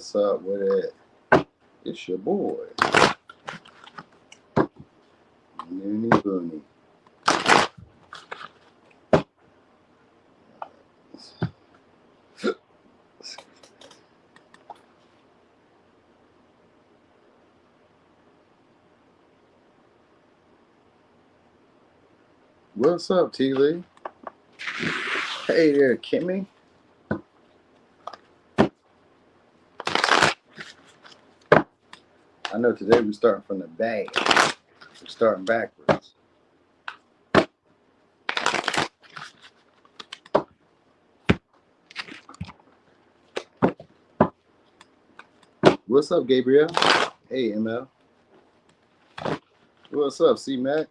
What's up with it? It's your boy. Mooney Booney. What's up, T. Lee? Hey there, Kimmy. I know today we're starting from the bag. We're starting backwards. What's up, Gabriel? Hey, ML. What's up, C-Mac?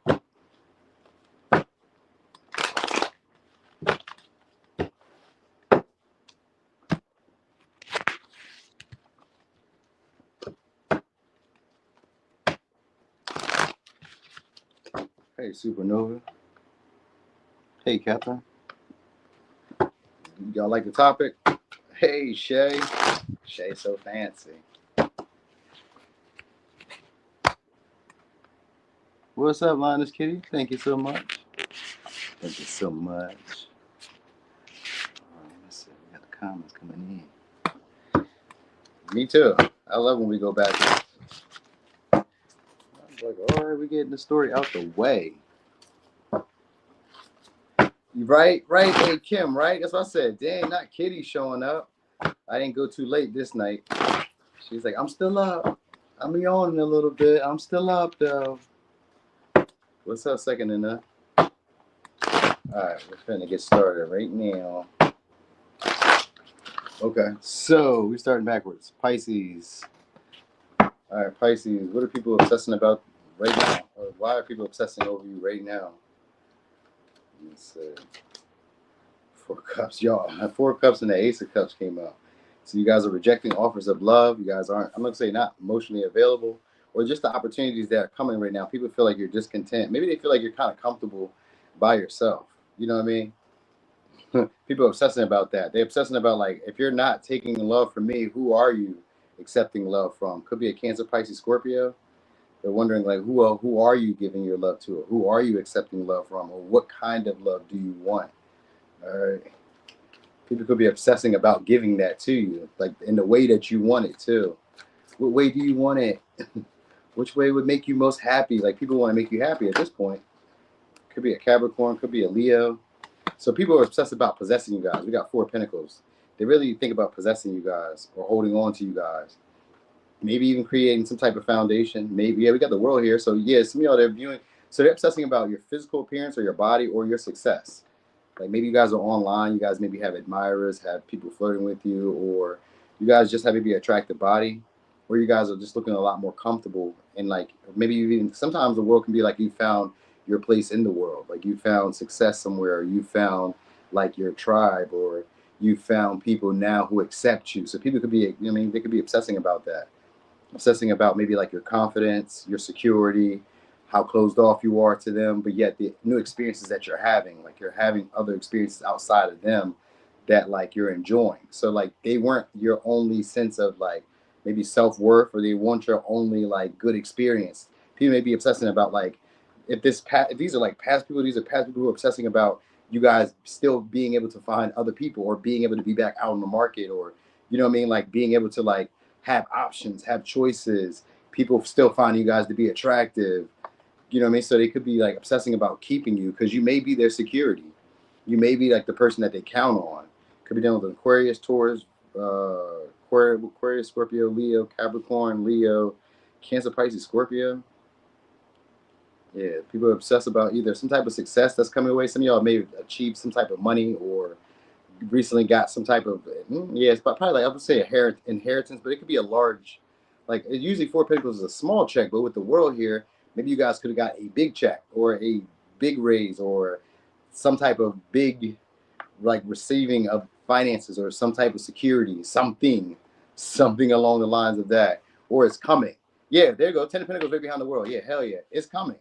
Hey, Supernova. Hey, Catherine. Y'all like the topic? Hey, Shay. Shay so fancy. What's up, Linus Kitty? Thank you so much. Thank you so much. All right, let's see. We got the comments coming in. Me too. I love when we go back. I was like, all right, we're getting the story out the way. Right, hey Kim, right? That's what I said. Dang, not Kitty showing up. I didn't go too late this night. She's like, I'm still up. I'm yawning a little bit. I'm still up though. What's up, second in that? All right, we're finna get started right now. Okay, so we're starting backwards. Pisces. All right, Pisces. What are people obsessing about right now? Or why are people obsessing over you right now? Let's see. Four Cups, y'all. Four Cups and the Ace of Cups came out. So you guys are rejecting offers of love. You guys aren't, I'm going to say not emotionally available, or just the opportunities that are coming right now. People feel like you're discontent. Maybe they feel like you're kind of comfortable by yourself. You know what I mean? People are obsessing about that. They're obsessing about, like, if you're not taking love from me, who are you accepting love from? Could be a Cancer, Pisces, Scorpio. They're wondering, like, who are you giving your love to? Or who are you accepting love from? Or what kind of love do you want? All right. People could be obsessing about giving that to you, like in the way that you want it too. What way do you want it? Which way would make you most happy? Like, people want to make you happy at this point. Could be a Capricorn, could be a Leo. So people are obsessed about possessing you guys. We got Four Pentacles. They really think about possessing you guys or holding on to you guys. Maybe even creating some type of foundation. Maybe, yeah, we got the world here. So yeah, some of y'all, they're viewing. So they're obsessing about your physical appearance or your body or your success. Like, maybe you guys are online, you guys maybe have admirers, have people flirting with you, or you guys just have maybe an attractive body, or you guys are just looking a lot more comfortable. And like, maybe you even, sometimes the world can be like you found your place in the world. Like, you found success somewhere, or you found like your tribe, or you found people now who accept you. So people could be, I mean, they could be obsessing about that. Obsessing about maybe like your confidence, your security, how closed off you are to them, but yet the new experiences that you're having, like you're having other experiences outside of them that like you're enjoying. So like, they weren't your only sense of like maybe self-worth, or they weren't your only like good experience. People may be obsessing about like, if these are like past people, these are past people who are obsessing about you guys still being able to find other people, or being able to be back out on the market, or, you know what I mean? Like, being able to like have options, have choices, people still find you guys to be attractive. You know what I mean? So they could be like obsessing about keeping you because you may be their security. You may be like the person that they count on. Could be dealing with Aquarius, Taurus, Aquarius, Scorpio, Leo, Capricorn, Leo, Cancer, Pisces, Scorpio. Yeah, people are obsessed about either some type of success that's coming away. Some of y'all may have achieved some type of money, or recently got some type of, yeah, it's probably like, I would say inheritance, but it could be a large, like, usually Four Pentacles is a small check, but with the world here, maybe you guys could have got a big check, or a big raise, or some type of big, like, receiving of finances, or some type of security, something along the lines of that, or it's coming. Yeah, there you go. 10 of Pentacles right behind the world. Yeah, hell yeah, it's coming.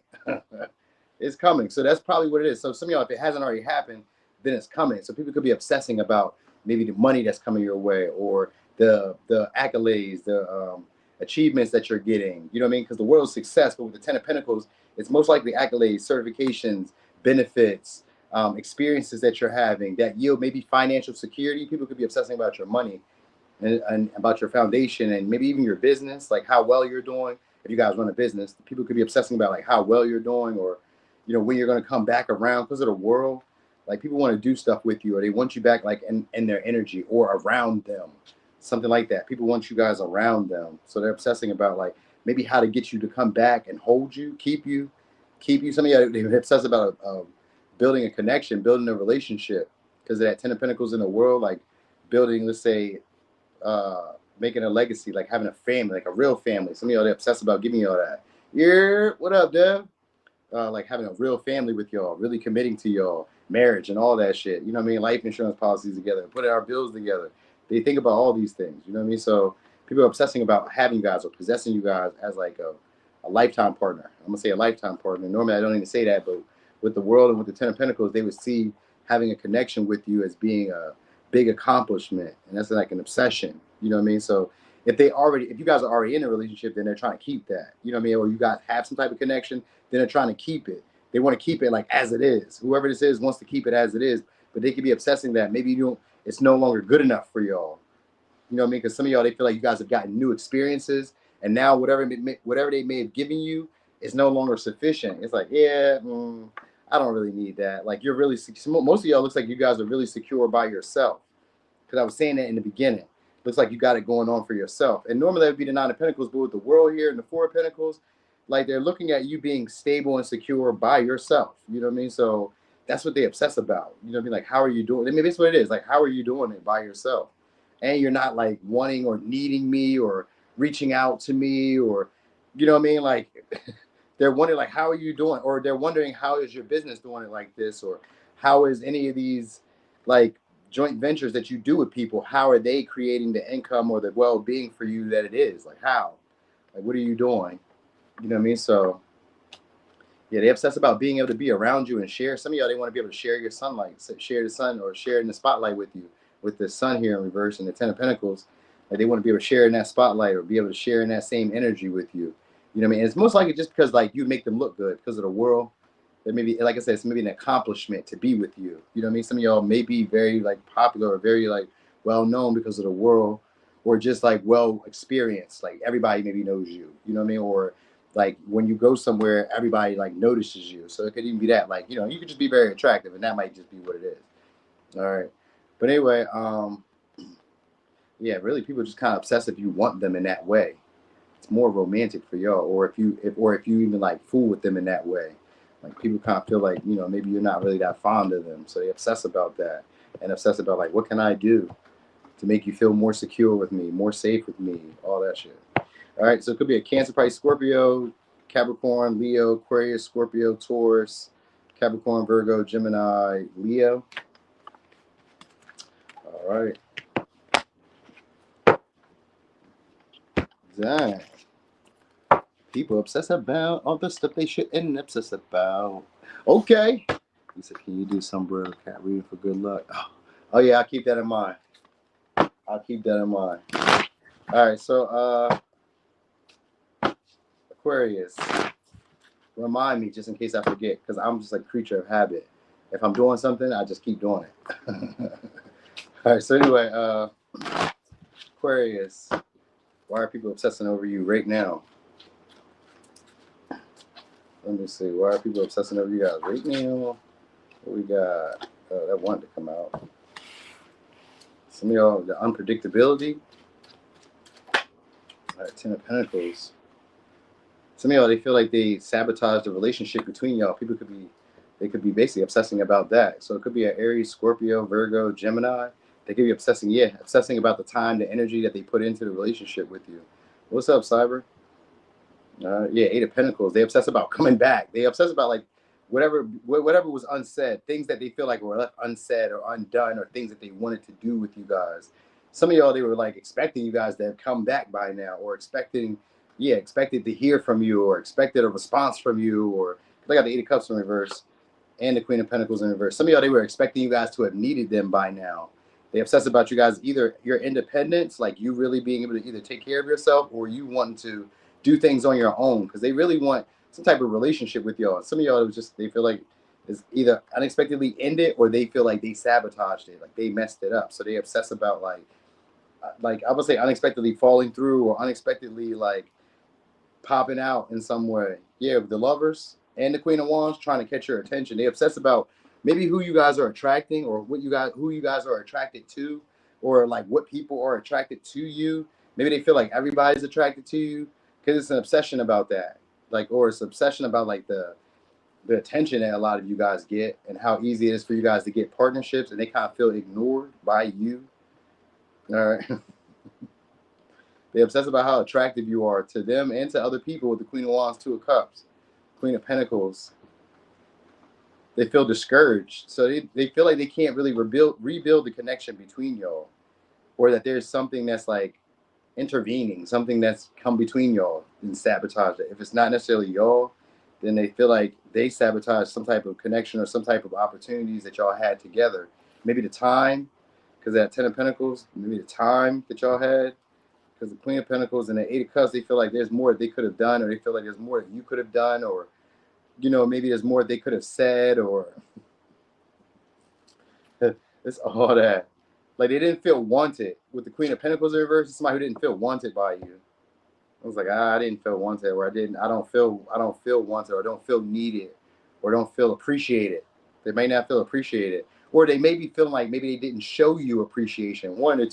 It's coming. So that's probably what it is. So some of y'all, if it hasn't already happened, then it's coming. So people could be obsessing about maybe the money that's coming your way, or the accolades, the achievements that you're getting. You know what I mean? Because the world's success, but with the Ten of Pentacles, it's most likely accolades, certifications, benefits, experiences that you're having that yield maybe financial security. People could be obsessing about your money and about your foundation and maybe even your business, like how well you're doing. If you guys run a business, people could be obsessing about like how well you're doing, or when you're going to come back around because of the world. Like people want to do stuff with you, or they want you back like in their energy or around them, something like that. People want you guys around them, so they're obsessing about like maybe how to get you to come back and hold you, keep you. Some of you, they obsess about building a connection, building a relationship, because of that Ten of Pentacles in the world, like building, let's say, making a legacy, like having a family, like a real family. Some of y'all, they obsessed about giving y'all that. Yeah, what up, Dev? Like having a real family with y'all, really committing to y'all, marriage and all that shit. You know what I mean? Life insurance policies together, putting our bills together. They think about all these things. You know what I mean? So people are obsessing about having you guys or possessing you guys as like a lifetime partner. I'm gonna say a lifetime partner. Normally I don't even say that, but with the world and with the Ten of Pentacles, they would see having a connection with you as being a big accomplishment, and that's like an obsession. You know what I mean? So if you guys are already in a relationship, then they're trying to keep that. You know what I mean? Or you guys have some type of connection, then they're trying to keep it. They want to keep it like as it is. Whoever this is wants to keep it as it is, but they could be obsessing that maybe it's no longer good enough for y'all. You know what I mean? Because some of y'all, they feel like you guys have gotten new experiences, and now whatever they may have given you is no longer sufficient. It's like, yeah, I don't really need that. Like you're really, most of y'all looks like you guys are really secure by yourself. Because I was saying that in the beginning. Looks like you got it going on for yourself. And normally that would be the Nine of Pentacles, but with the world here and the Four of Pentacles, like they're looking at you being stable and secure by yourself. You know what I mean? So that's what they obsess about. You know what I mean? Like, how are you doing? I mean, that's what it is. Like, how are you doing it by yourself? And you're not like wanting or needing me or reaching out to me, or, you know what I mean? Like they're wondering like, how are you doing? Or they're wondering, how is your business doing it like this? Or how is any of these like joint ventures that you do with people, how are they creating the income or the well-being for you that it is? Like how? Like what are you doing? You know what I mean? So yeah, they obsess about being able to be around you and share. Some of y'all, they want to be able to share your sunlight, share the sun, or share in the spotlight with you, with the sun here in reverse and the Ten of Pentacles. Like they want to be able to share in that spotlight or be able to share in that same energy with you. You know what I mean? And it's most likely just because like you make them look good because of the world. That maybe, like I said, it's maybe an accomplishment to be with you. You know what I mean? Some of y'all may be very like popular or very like well known because of the world, or just like well experienced. Like everybody maybe knows you. You know what I mean? Or like when you go somewhere, everybody like notices you. So it could even be that, like, you could just be very attractive, and that might just be what it is. All right. But anyway, yeah, really, people just kind of obsessed if you want them in that way. It's more romantic for y'all, or if you even like fool with them in that way. Like people kind of feel like, maybe you're not really that fond of them. So they obsess about that and obsess about like, what can I do to make you feel more secure with me, more safe with me, all that shit. All right. So it could be a Cancer, Pisces, Scorpio, Capricorn, Leo, Aquarius, Scorpio, Taurus, Capricorn, Virgo, Gemini, Leo. All right. Dang. People obsess about all the stuff they shouldn't obsess about. Okay. He said, can you do some Braille cat reading for good luck? Oh yeah, I'll keep that in mind. I'll keep that in mind. All right, so Aquarius, remind me just in case I forget, because I'm just like a creature of habit. If I'm doing something, I just keep doing it. All right, so anyway, Aquarius, why are people obsessing over you right now? Let me see. Why are people obsessing over you guys right now? What we got? That wanted to come out. Some of y'all, the unpredictability. All right, Ten of Pentacles. Some of y'all, they feel like they sabotage the relationship between y'all. They could be basically obsessing about that. So it could be an Aries, Scorpio, Virgo, Gemini. They could be obsessing about the time, the energy that they put into the relationship with you. What's up, Cyber? Yeah, Eight of Pentacles. They obsess about coming back. They obsess about like whatever was unsaid, things that they feel like were left unsaid or undone, or things that they wanted to do with you guys. Some of y'all, they were like expecting you guys to have come back by now, or expected to hear from you, or expected a response from you, or I got the Eight of Cups in reverse and the Queen of Pentacles in reverse. Some of y'all, they were expecting you guys to have needed them by now. They obsess about you guys, either your independence, like you really being able to either take care of yourself, or you wanting to do things on your own, because they really want some type of relationship with y'all. Some of y'all, it was just, they feel like it's either unexpectedly ended, or they feel like they sabotaged it, like they messed it up. So they obsess about like I would say unexpectedly falling through, or unexpectedly like popping out in some way. Yeah, with the Lovers and the Queen of Wands trying to catch your attention. They obsess about maybe who you guys are attracting, or who you guys are attracted to, or like what people are attracted to you. Maybe they feel like everybody's attracted to you, because it's an obsession about that. Like, or it's an obsession about like the attention that a lot of you guys get, and how easy it is for you guys to get partnerships, and they kind of feel ignored by you. All right. They obsess about how attractive you are to them and to other people with the Queen of Wands, Two of Cups, Queen of Pentacles. They feel discouraged. So they feel like they can't really rebuild the connection between y'all, or that there's something that's like intervening, something that's come between y'all and sabotage it. If it's not necessarily y'all, then they feel like they sabotage some type of connection or some type of opportunities that y'all had together. Maybe the time, because that Ten of Pentacles, maybe the time that y'all had. Because the Queen of Pentacles and the Eight of Cups, they feel like there's more they could have done, or they feel like there's more that you could have done, or, you know, maybe there's more they could have said, or it's all that. Like, they didn't feel wanted. With the Queen of Pentacles in reverse, it's somebody who didn't feel wanted by you. I was like, I didn't feel wanted, or I don't feel wanted, or don't feel needed, or don't feel appreciated. They may not feel appreciated, or they may be feeling like maybe they didn't show you appreciation. One or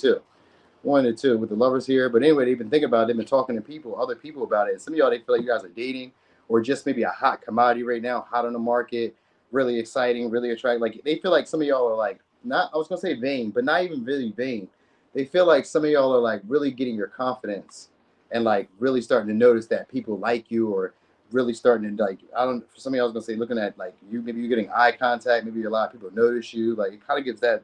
two with the Lovers here. But anyway, they've been thinking about it. They've been talking to other people about it. And some of y'all, they feel like you guys are dating, or just maybe a hot commodity right now, hot on the market, really exciting, really attractive. Like, they feel like some of y'all are like, not, I was going to say vain, but not even really vain. They feel like some of y'all are like really getting your confidence, and like really starting to notice that people like you, or really starting to like, I don't, for some of y'all, I was going to say, looking at like you, maybe you're getting eye contact, maybe a lot of people notice you. Like, it kind of gives that,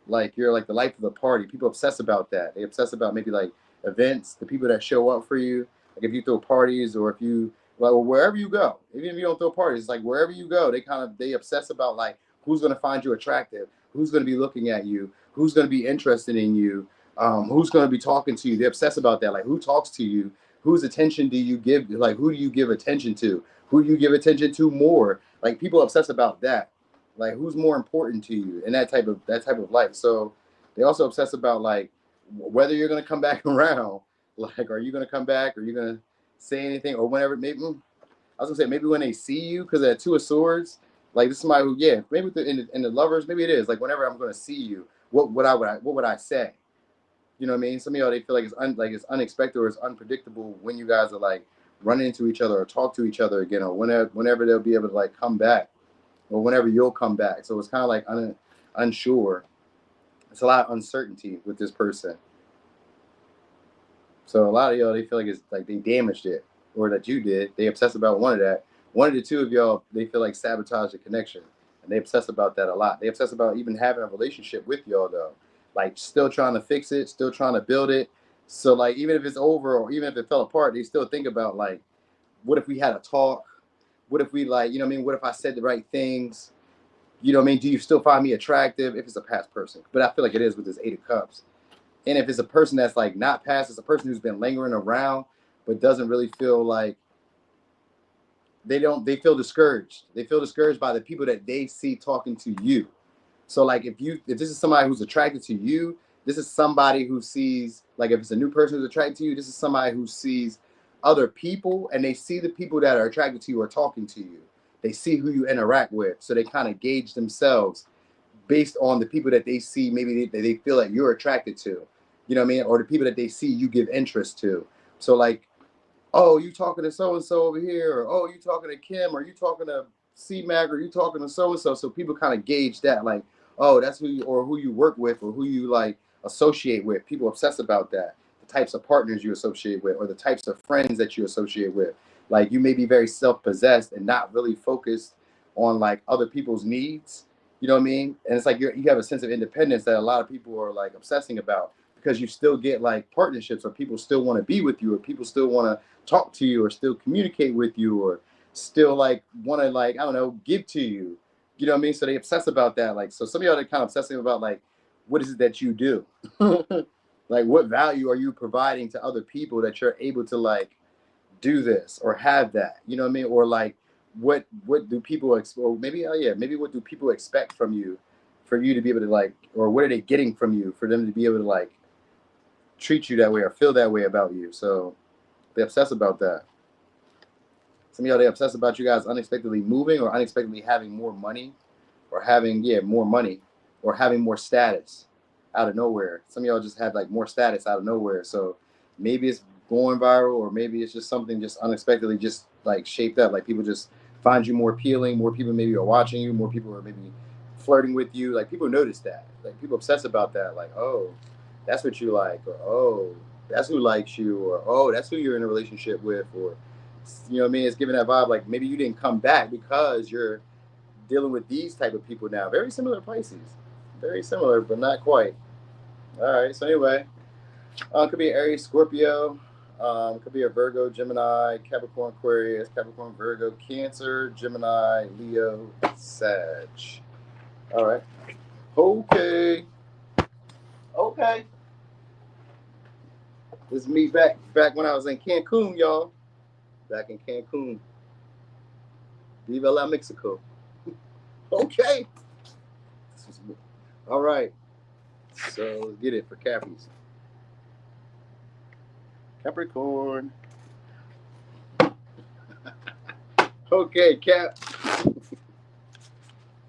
like, you're like the life of the party. People obsess about that. They obsess about maybe like events, the people that show up for you. Like, if you throw parties, or if you, like, or wherever you go, even if you don't throw parties, like wherever you go, they obsess about like who's going to find you attractive, who's going to be looking at you, who's going to be interested in you, who's going to be talking to you. They obsess about that. Like, who talks to you, whose attention do you give? Like, who do you give attention to? Who do you give attention to more? Like, people obsess about that. Like, who's more important to you in that type of life. So they also obsess about like whether you're going to come back around. Like, are you going to come back? Are you going to say anything? Or whenever, maybe I was going to say, maybe when they see you, because that Two of Swords, like, this is somebody who, yeah, maybe in the Lovers, maybe it is like, whenever I'm going to see you, what would I say? You know what I mean? Some of y'all, they feel like it's unexpected, or it's unpredictable when you guys are like running into each other, or talk to each other again, or whenever they'll be able to like come back, or whenever you'll come back. So it's kind of like unsure. It's a lot of uncertainty with this person. So a lot of y'all, they feel like it's like they damaged it, or that you did. They obsess about one of that. One of the two of y'all, they feel like sabotage the connection, and they obsess about that a lot. They obsess about even having a relationship with y'all, though. Like, still trying to fix it, still trying to build it. So like, even if it's over, or even if it fell apart, they still think about like, what if we had a talk? What if we, like, you know what I mean? What if I said the right things? You know what I mean? Do you still find me attractive if it's a past person? But I feel like it is with this Eight of Cups. And if it's a person that's like not past, it's a person who's been lingering around, but doesn't really feel like, they feel discouraged. They feel discouraged by the people that they see talking to you. So like, if this is somebody who's attracted to you, this is somebody who sees, like, if it's a new person who's attracted to you, this is somebody who sees other people, and they see the people that are attracted to you are talking to you. They see who you interact with. So they kind of gauge themselves based on the people that they see, maybe they feel like you're attracted to, you know what I mean? Or the people that they see you give interest to. So like, oh, you talking to so-and-so over here, or oh, you talking to Kim, or you talking to C-Mac, or you talking to so-and-so. So people kind of gauge that, like, oh, that's who you work with, or who you like associate with. People obsess about that, the types of partners you associate with, or the types of friends that you associate with. Like, you may be very self-possessed and not really focused on like other people's needs. You know what I mean? And it's like you have a sense of independence that a lot of people are like obsessing about, because you still get like partnerships, or people still want to be with you, or people still want to talk to you, or still communicate with you, or still like want to, like, I don't know, give to you. You know what I mean? So they obsess about that. Like, so some of y'all are kind of obsessing about like what is it that you do? Like, what value are you providing to other people that you're able to like do this or have that? You know what I mean? Or like, what do people or maybe maybe what do people expect from you for you to be able to like, or what are they getting from you for them to be able to like treat you that way or feel that way about you? So they obsess about that. Some of y'all, they obsess about you guys unexpectedly moving or unexpectedly having more money or having more money or having more status out of nowhere. Some of y'all just have like more status out of nowhere. So maybe it's going viral, or maybe it's just something just unexpectedly just like shaped up. Like people just find you more appealing. More people maybe are watching you. More people are maybe flirting with you. Like people notice that. Like people obsess about that. Like, oh, that's what you like, or oh, that's who likes you, or oh, that's who you're in a relationship with, or you know what I mean? It's giving that vibe like maybe you didn't come back because you're dealing with these type of people now. Very similar to Pisces. Very similar, but not quite. All right. So anyway, could be Aries, Scorpio. Could be a Virgo, Gemini, Capricorn, Aquarius, Capricorn, Virgo, Cancer, Gemini, Leo, Sag. All right. Okay. Okay. This is me back when I was in Cancun, y'all. Back in Cancun. Viva la Mexico. Okay. All right. So let's get it for Cappies. Capricorn. Okay, Cap.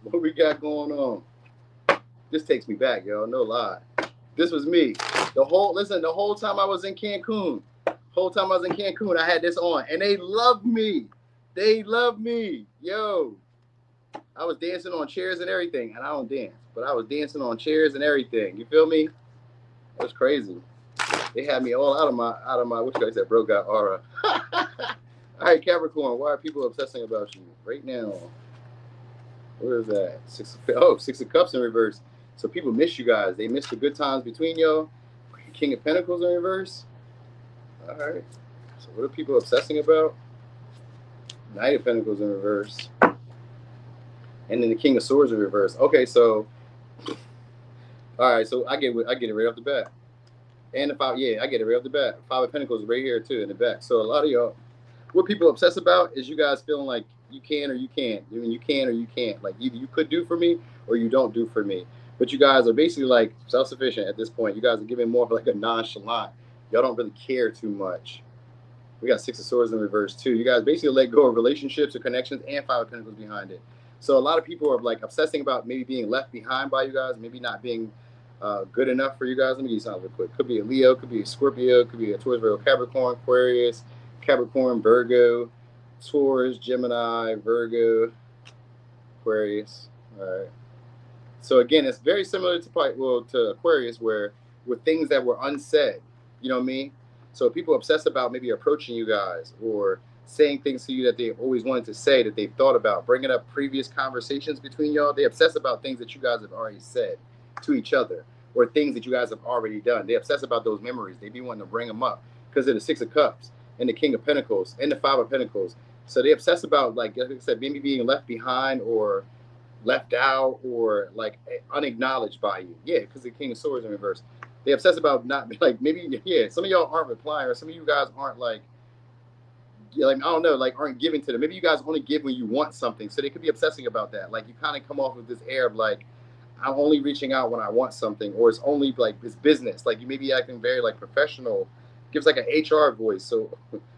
What we got going on? This takes me back, y'all. No lie. This was me. The whole time I was in Cancun. I had this on. And they loved me. They loved me. Yo. I was dancing on chairs and everything. And I don't dance. But I was dancing on chairs and everything. You feel me? It was crazy. They had me all out of my what should I say, bro got aura. All right, Capricorn, why are people obsessing about you right now? Where is that? Six of Cups in reverse. So people miss you guys. They miss the good times between y'all. King of Pentacles in reverse. All right. So what are people obsessing about? Knight of Pentacles in reverse. And then the King of Swords in reverse. Okay, so all right, so I get it right off the bat. And the five, I get it right off the bat. Five of Pentacles right here too in the back. So a lot of y'all, what people obsess about is you guys feeling like you can or you can't. I mean, you can or you can't. Like either you could do for me or you don't do for me. But you guys are basically like self-sufficient at this point. You guys are giving more of like a nonchalant. Y'all don't really care too much. We got Six of Swords in reverse too. You guys basically let go of relationships or connections and Five of Pentacles behind it. So a lot of people are like obsessing about maybe being left behind by you guys, maybe not being good enough for you guys. Let me give you something real quick. Could be a Leo, could be a Scorpio, could be a Taurus, Virgo, Capricorn, Aquarius, Capricorn, Virgo, Taurus, Gemini, Virgo, Aquarius. All right. So again, it's very similar to Aquarius, where with things that were unsaid, you know what I mean? So people obsess about maybe approaching you guys or saying things to you that they've always wanted to say, that they've thought about, bringing up previous conversations between y'all. They obsess about things that you guys have already said to each other or things that you guys have already done. They obsess about those memories. They be wanting to bring them up because of the Six of Cups and the King of Pentacles and the Five of Pentacles. So they obsess about, like I said, maybe being left behind or left out or like unacknowledged by you. Yeah, because the King of Swords in reverse. They obsess about not like maybe some of y'all aren't replying, or some of you guys aren't like I don't know, like aren't giving to them. Maybe you guys only give when you want something, so they could be obsessing about that. Like you kind of come off with this air of like I'm only reaching out when I want something, or it's only like it's business. Like you may be acting very like professional, gives like an HR voice. So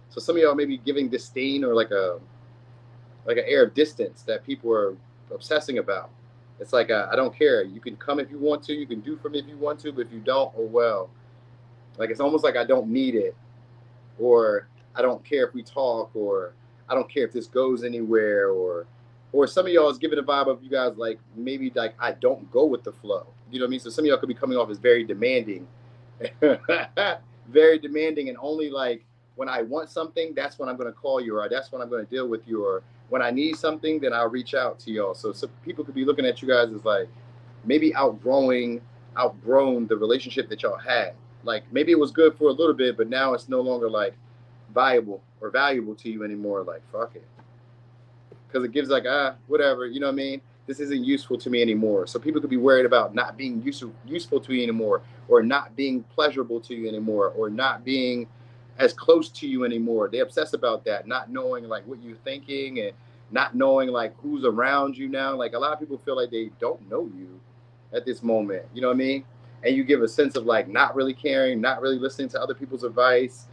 some of y'all may be giving disdain or like an air of distance that people are obsessing about. It's like I don't care. You can come if you want to. You can do for me if you want to. But if you don't, oh well. Like it's almost like I don't need it, or I don't care if we talk, or I don't care if this goes anywhere, or some of y'all is giving a vibe of you guys like maybe like I don't go with the flow. You know what I mean? So some of y'all could be coming off as very demanding, very demanding, and only like when I want something, that's when I'm going to call you, or that's when I'm going to deal with you, or when I need something, then I'll reach out to y'all. So some people could be looking at you guys as like maybe outgrown the relationship that y'all had. Like maybe it was good for a little bit, but now it's no longer like viable or valuable to you anymore. Like fuck it, because it gives like whatever, you know what I mean? this isn't useful to me anymore. So people could be worried about not being useful to you anymore, or not being pleasurable to you anymore, or not being as close to you anymore. They obsess about that, not knowing like what you're thinking, and not knowing like who's around you now. Like a lot of people feel like they don't know you at this moment. You know what I mean? And you give a sense of like not really caring, not really listening to other people's advice.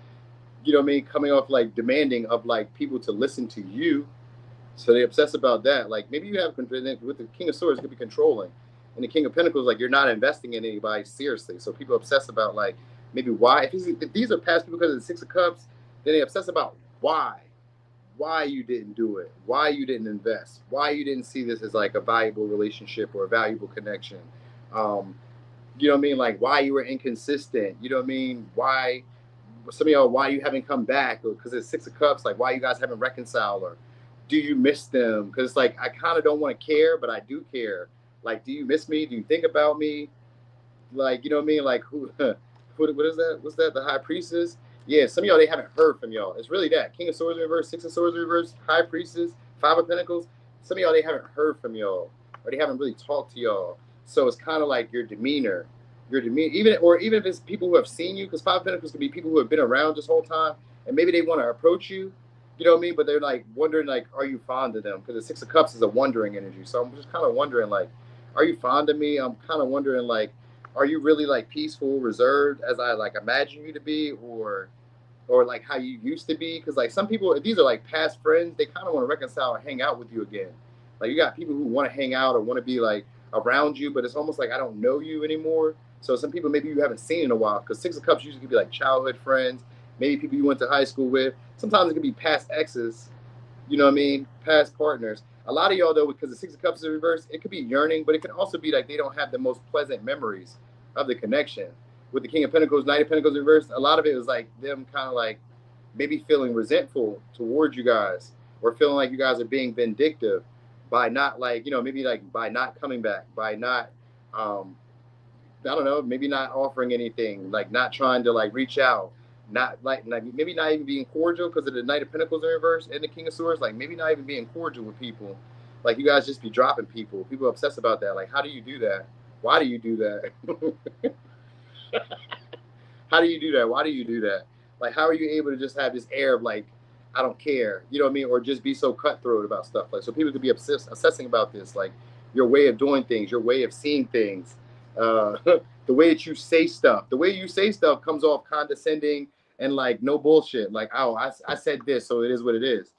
You know what I mean? Coming off like demanding of like people to listen to you. So they obsess about that. Like maybe you have with the King of Swords, it could be controlling, and the King of Pentacles, like you're not investing in anybody seriously. So people obsess about like maybe why. If these are past people because of the Six of Cups, then they obsess about why you didn't do it, why you didn't invest, why you didn't see this as like a valuable relationship or a valuable connection. You know what I mean? Like why you were inconsistent. You know what I mean? Why some of y'all, why you haven't come back, or because it's Six of Cups, like why you guys haven't reconciled, or do you miss them? Because like I kind of don't want to care, but I do care. Like, do you miss me? Do you think about me? Like, you know what I mean? Like who what is that? What's that? The High Priestess? Yeah, some of y'all, they haven't heard from y'all. It's really that. King of Swords in reverse, Six of Swords in reverse, High Priestess, Five of Pentacles. Some of y'all, they haven't heard from y'all, or they haven't really talked to y'all. So it's kind of like your demeanor, even if it's people who have seen you, because Five of Pentacles could be people who have been around this whole time, and maybe they want to approach you. You know what I mean? But they're like wondering, like, are you fond of them? Because the Six of Cups is a wondering energy. So I'm just kind of wondering, like, are you fond of me? I'm kind of wondering, like, are you really like peaceful, reserved, as I like imagine you to be, or like how you used to be? Because like some people, if these are like past friends, they kind of want to reconcile and hang out with you again. Like you got people who want to hang out or want to be like around you, but it's almost like I don't know you anymore. So some people maybe you haven't seen in a while, because Six of Cups usually could be like childhood friends, maybe people you went to high school with. Sometimes it could be past exes, you know what I mean? Past partners. A lot of y'all though, because the Six of Cups is reversed, it could be yearning, but it could also be like they don't have the most pleasant memories of the connection. With the King of Pentacles, Knight of Pentacles reversed, a lot of it was like them kind of like maybe feeling resentful towards you guys, or feeling like you guys are being vindictive by not like, you know, maybe like by not coming back, by not I don't know, maybe not offering anything, like not trying to like reach out, not like maybe not even being cordial because of the Knight of Pentacles in reverse and the King of Swords, like maybe not even being cordial with people. Like you guys just be dropping people. People obsess about that. Like, how do you do that? Why do you do that? How do you do that? Why do you do that? Like, how are you able to just have this air of like, I don't care, you know what I mean? Or just be so cutthroat about stuff. Like, so people could be obsessing about this, like your way of doing things, your way of seeing things, the way that you say stuff. The way you say stuff comes off condescending and like no bullshit. Like, oh, I said this, so it is what it is.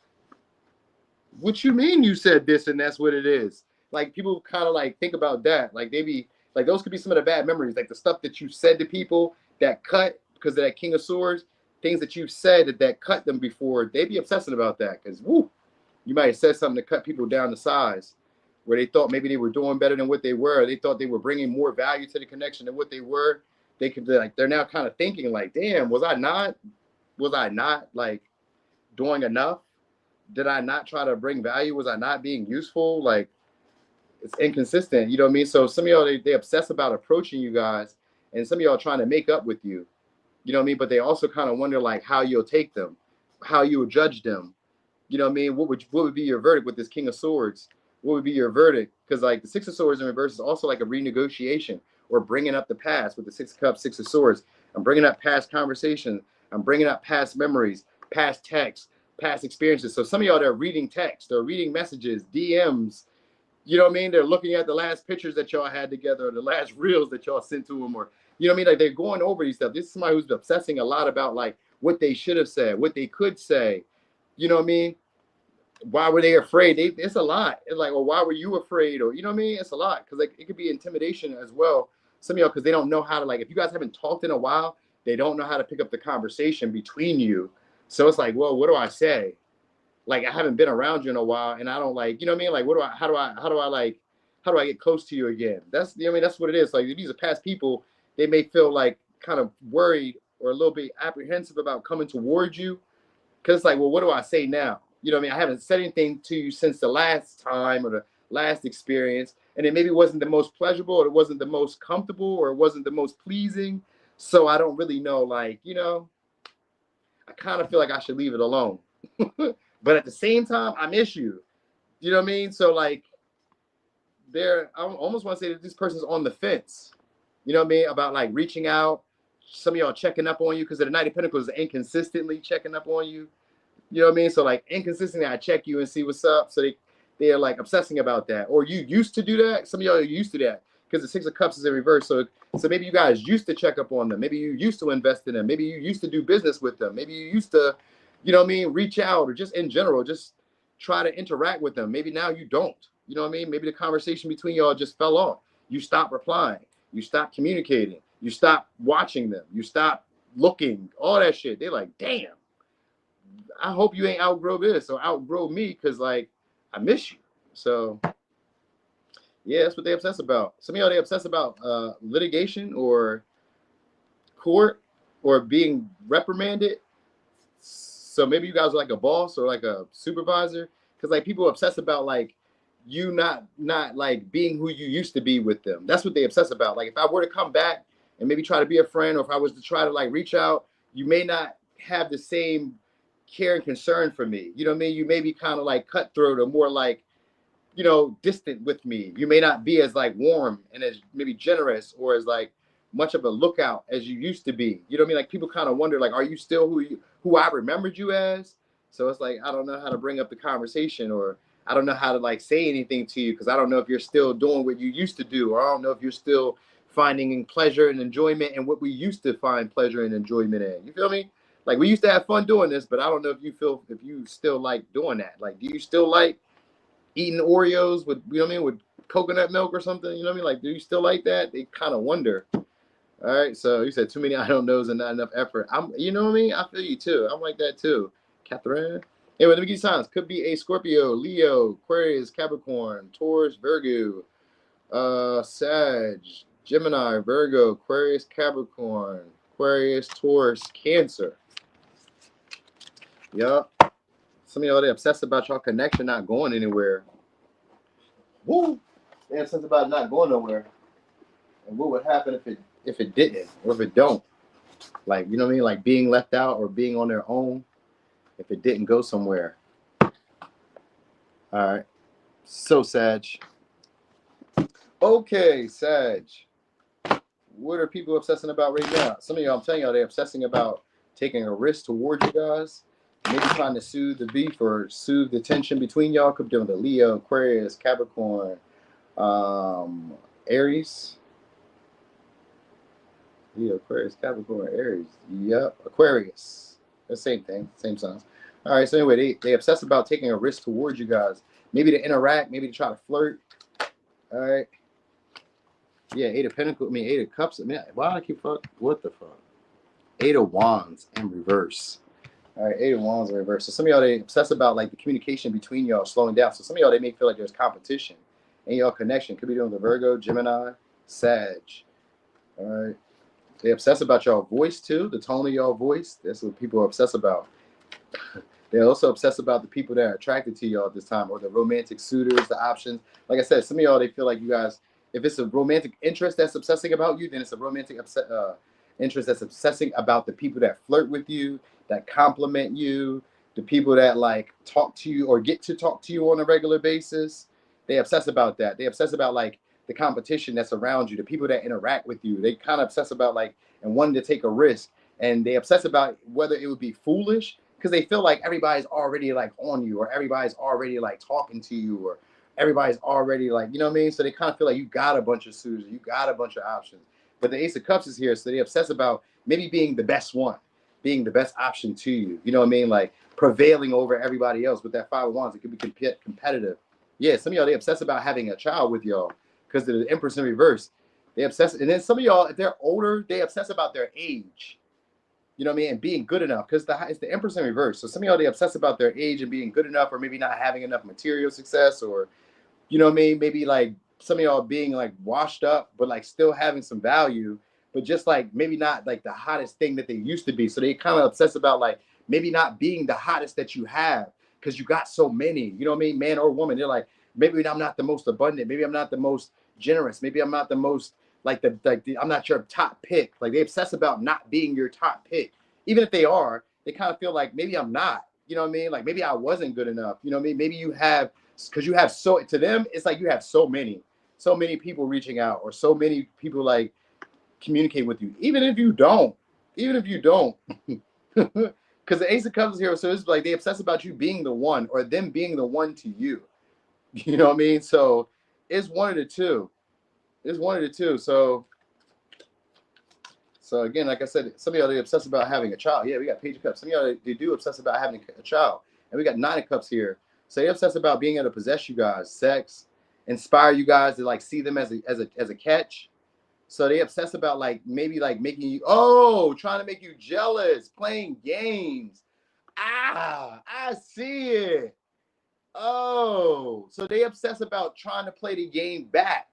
What you mean you said this and that's what it is? Like people kind of like think about that. Like they be like those could be some of the bad memories, like the stuff that you said to people that cut because of that King of Swords, things that you've said that cut them before. They be obsessing about that because woo, you might have said something to cut people down to size, where they thought maybe they were doing better than what they were. They thought they were bringing more value to the connection than what they were. They could like they're now kind of thinking like, damn, was I not like doing enough? Did I not try to bring value? Was I not being useful? Like it's inconsistent, you know what I mean? So some of y'all they obsess about approaching you guys, and some of y'all trying to make up with you, you know what I mean? But they also kind of wonder like how you'll take them, how you'll judge them. You know what I mean? What would be your verdict with this King of Swords? What would be your verdict? Because like the Six of Swords in reverse is also like a renegotiation or bringing up the past with the Six of Cups, Six of Swords. I'm bringing up past conversations. I'm bringing up past memories, past texts, past experiences. So some of y'all, they're reading text, they're reading messages, DMs. You know what I mean? They're looking at the last pictures that y'all had together, or the last reels that y'all sent to them, or you know what I mean? Like they're going over these stuff. This is somebody who's obsessing a lot about like what they should have said, what they could say. You know what I mean? Why were they afraid? It's a lot. It's like, well, why were you afraid? Or you know what I mean? It's a lot because like it could be intimidation as well. Some of y'all, because they don't know how to like. If you guys haven't talked in a while, they don't know how to pick up the conversation between you. So it's like, well, what do I say? Like I haven't been around you in a while, and I don't like, you know what I mean? Like, how do I get close to you again? That's, you know what I mean? That's what it is. Like if these are past people, they may feel like kind of worried or a little bit apprehensive about coming towards you. Because it's like, well, what do I say now? You know what I mean? I haven't said anything to you since the last time or the last experience. And it maybe wasn't the most pleasurable, or it wasn't the most comfortable, or it wasn't the most pleasing. So I don't really know, like, you know, I kind of feel like I should leave it alone. But at the same time, I miss you. You know what I mean? So like, I almost want to say that this person's on the fence. You know what I mean? About like reaching out. Some of y'all checking up on you because the Knight of Pentacles is inconsistently checking up on you. You know what I mean? So like inconsistently, I check you and see what's up. So they're like obsessing about that. Or you used to do that. Some of y'all are used to that because the Six of Cups is in reverse. So maybe you guys used to check up on them. Maybe you used to invest in them. Maybe you used to do business with them. Maybe you used to, you know what I mean, reach out or just in general, just try to interact with them. Maybe now you don't. You know what I mean? Maybe the conversation between y'all just fell off. You stopped replying. You stopped communicating. You stopped watching them. You stopped looking. All that shit. They're like, damn. I hope you ain't outgrow this or outgrow me because, like, I miss you. So, yeah, that's what they obsess about. Some of y'all, they obsess about litigation or court or being reprimanded. So maybe you guys are like a boss or like a supervisor because, like, people obsess about, like, you not like being who you used to be with them. That's what they obsess about. Like, if I were to come back and maybe try to be a friend, or if I was to try to like reach out, you may not have the same care and concern for me. You know what I mean? You may be kind of like cutthroat or more like, you know, distant with me. You may not be as like warm and as maybe generous or as like much of a lookout as you used to be. You know what I mean? Like people kind of wonder, like, are you still who I remembered you as? So it's like, I don't know how to bring up the conversation, or I don't know how to like say anything to you because I don't know if you're still doing what you used to do, or I don't know if you're still finding pleasure and enjoyment in what we used to find pleasure and enjoyment in. You feel me? Like we used to have fun doing this, but I don't know if you still like doing that. Like, do you still like eating Oreos with, you know what I mean, with coconut milk or something? You know what I mean? Like, do you still like that? They kind of wonder. All right. So you said too many I don't knows and not enough effort. You know what I mean? I feel you too. I'm like that too. Catherine. Anyway, let me give you signs. Could be a Scorpio, Leo, Aquarius, Capricorn, Taurus, Virgo, Sag, Gemini, Virgo, Aquarius, Capricorn, Aquarius, Taurus, Cancer. Yup. Some of y'all, they obsessed about y'all connection not going anywhere. Woo! They obsessed about not going nowhere. And what would happen if it didn't, or if it don't? Like, you know what I mean? Like being left out or being on their own if it didn't go somewhere. All right. So, Sag. Okay, Sag. What are people obsessing about right now? Some of y'all, I'm telling y'all, they're obsessing about taking a risk towards you guys. Maybe trying to soothe the beef or soothe the tension between y'all. Could be doing the Leo, Aquarius, Capricorn, Aries. Leo, Aquarius, Capricorn, Aries. Yep, Aquarius. The same thing, same signs. All right, so anyway, they obsess about taking a risk towards you guys. Maybe to interact, maybe to try to flirt. All right. Yeah, Eight of Pentacles, Eight of Cups. Why do I keep what the fuck? Eight of Wands in reverse. All right, Eight of Wands in reverse. So some of y'all, they obsess about like the communication between y'all slowing down. So some of y'all, they may feel like there's competition in y'all connection. Could be doing the Virgo, Gemini, Sag. All right. They obsess about y'all voice too, the tone of y'all voice. That's what people are obsessed about. They're also obsessed about the people that are attracted to y'all at this time, or the romantic suitors, the options. Like I said, some of y'all, they feel like you guys, if it's a romantic interest that's obsessing about you, then it's a romantic interest that's obsessing about the people that flirt with you, that compliment you, the people that like talk to you or get to talk to you on a regular basis. They obsess about that. They obsess about like the competition that's around you, the people that interact with you. They kind of obsess about like and wanting to take a risk, and they obsess about whether it would be foolish because they feel like everybody's already like on you, or everybody's already like talking to you, or everybody's already like, you know what I mean? So they kind of feel like you got a bunch of suitors, you got a bunch of options. But the Ace of Cups is here, so they obsess about maybe being the best one, being the best option to you. You know what I mean? Like prevailing over everybody else. With that Five of Wands, it could be competitive. Yeah, some of y'all, they obsess about having a child with y'all because of the Empress in reverse. They obsess, and then some of y'all, if they're older, they obsess about their age. You know what I mean? And being good enough, because it's the Empress in reverse. So some of y'all, they obsess about their age and being good enough, or maybe not having enough material success, or, you know what I mean? Maybe like some of y'all being like washed up, but like still having some value, but just like maybe not like the hottest thing that they used to be. So they kind of obsess about like maybe not being the hottest that you have because you got so many, you know what I mean? Man or woman. They're like, maybe I'm not the most abundant. Maybe I'm not the most generous. Maybe I'm not the most I'm not your top pick. Like they obsess about not being your top pick. Even if they are, they kind of feel like maybe I'm not, you know what I mean? Like maybe I wasn't good enough. You know what I mean? Maybe you have, because you have so, to them, it's like you have so many. so many people reaching out, or so many people like communicate with you, even if you don't, because the Ace of Cups is here, so it's like they obsess about you being the one, or them being the one to you. You know what I mean? So it's one of the two. It's one of the two. So again, like I said, some of y'all, they obsess about having a child. Yeah, we got Page of Cups. Some of y'all, they do obsess about having a child. And we got Nine of Cups here. So they obsess about being able to possess you guys, sex, inspire you guys to like see them as a catch. So they obsess about like maybe like making you, trying to make you jealous, playing games. I see it. Oh, so they obsess about trying to play the game back.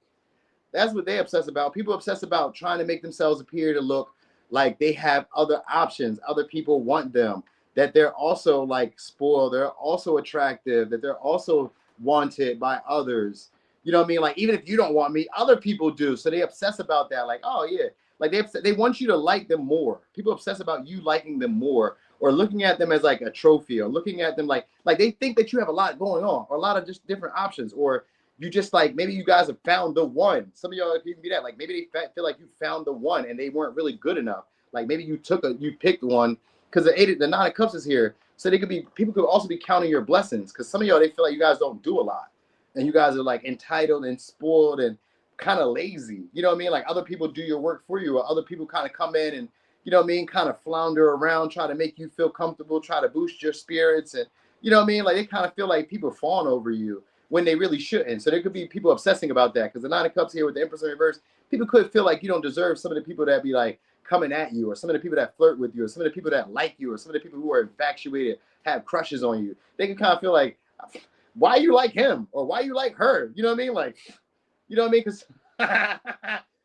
That's what they obsess about. People obsess about trying to make themselves appear to look like they have other options. Other people want them. That they're also like spoiled. They're also attractive. That they're also wanted by others. You know what I mean? Like even if you don't want me, other people do. So they obsess about that. Like, oh yeah, like they want you to like them more. People obsess about you liking them more, or looking at them as like a trophy, or looking at them like they think that you have a lot going on, or a lot of just different options, or you just like maybe you guys have found the one. Some of y'all can be that. Like maybe they feel like you found the one and they weren't really good enough. Like maybe you picked one, because the Nine of Cups is here. So people could also be counting your blessings, because some of y'all, they feel like you guys don't do a lot, and you guys are like entitled and spoiled and kind of lazy. You know what I mean? Like other people do your work for you, or other people kind of come in and, you know what I mean, kind of flounder around, try to make you feel comfortable, try to boost your spirits, and you know what I mean? Like they kind of feel like people fawn over you when they really shouldn't. So there could be people obsessing about that, because the Nine of Cups here with the Empress in reverse, people could feel like you don't deserve some of the people that be like coming at you, or some of the people that flirt with you, or some of the people that like you, or some of the people who are infatuated, have crushes on you. They can kind of feel like, why you like him, or why you like her? You know what I mean? Like, you know what I mean? Because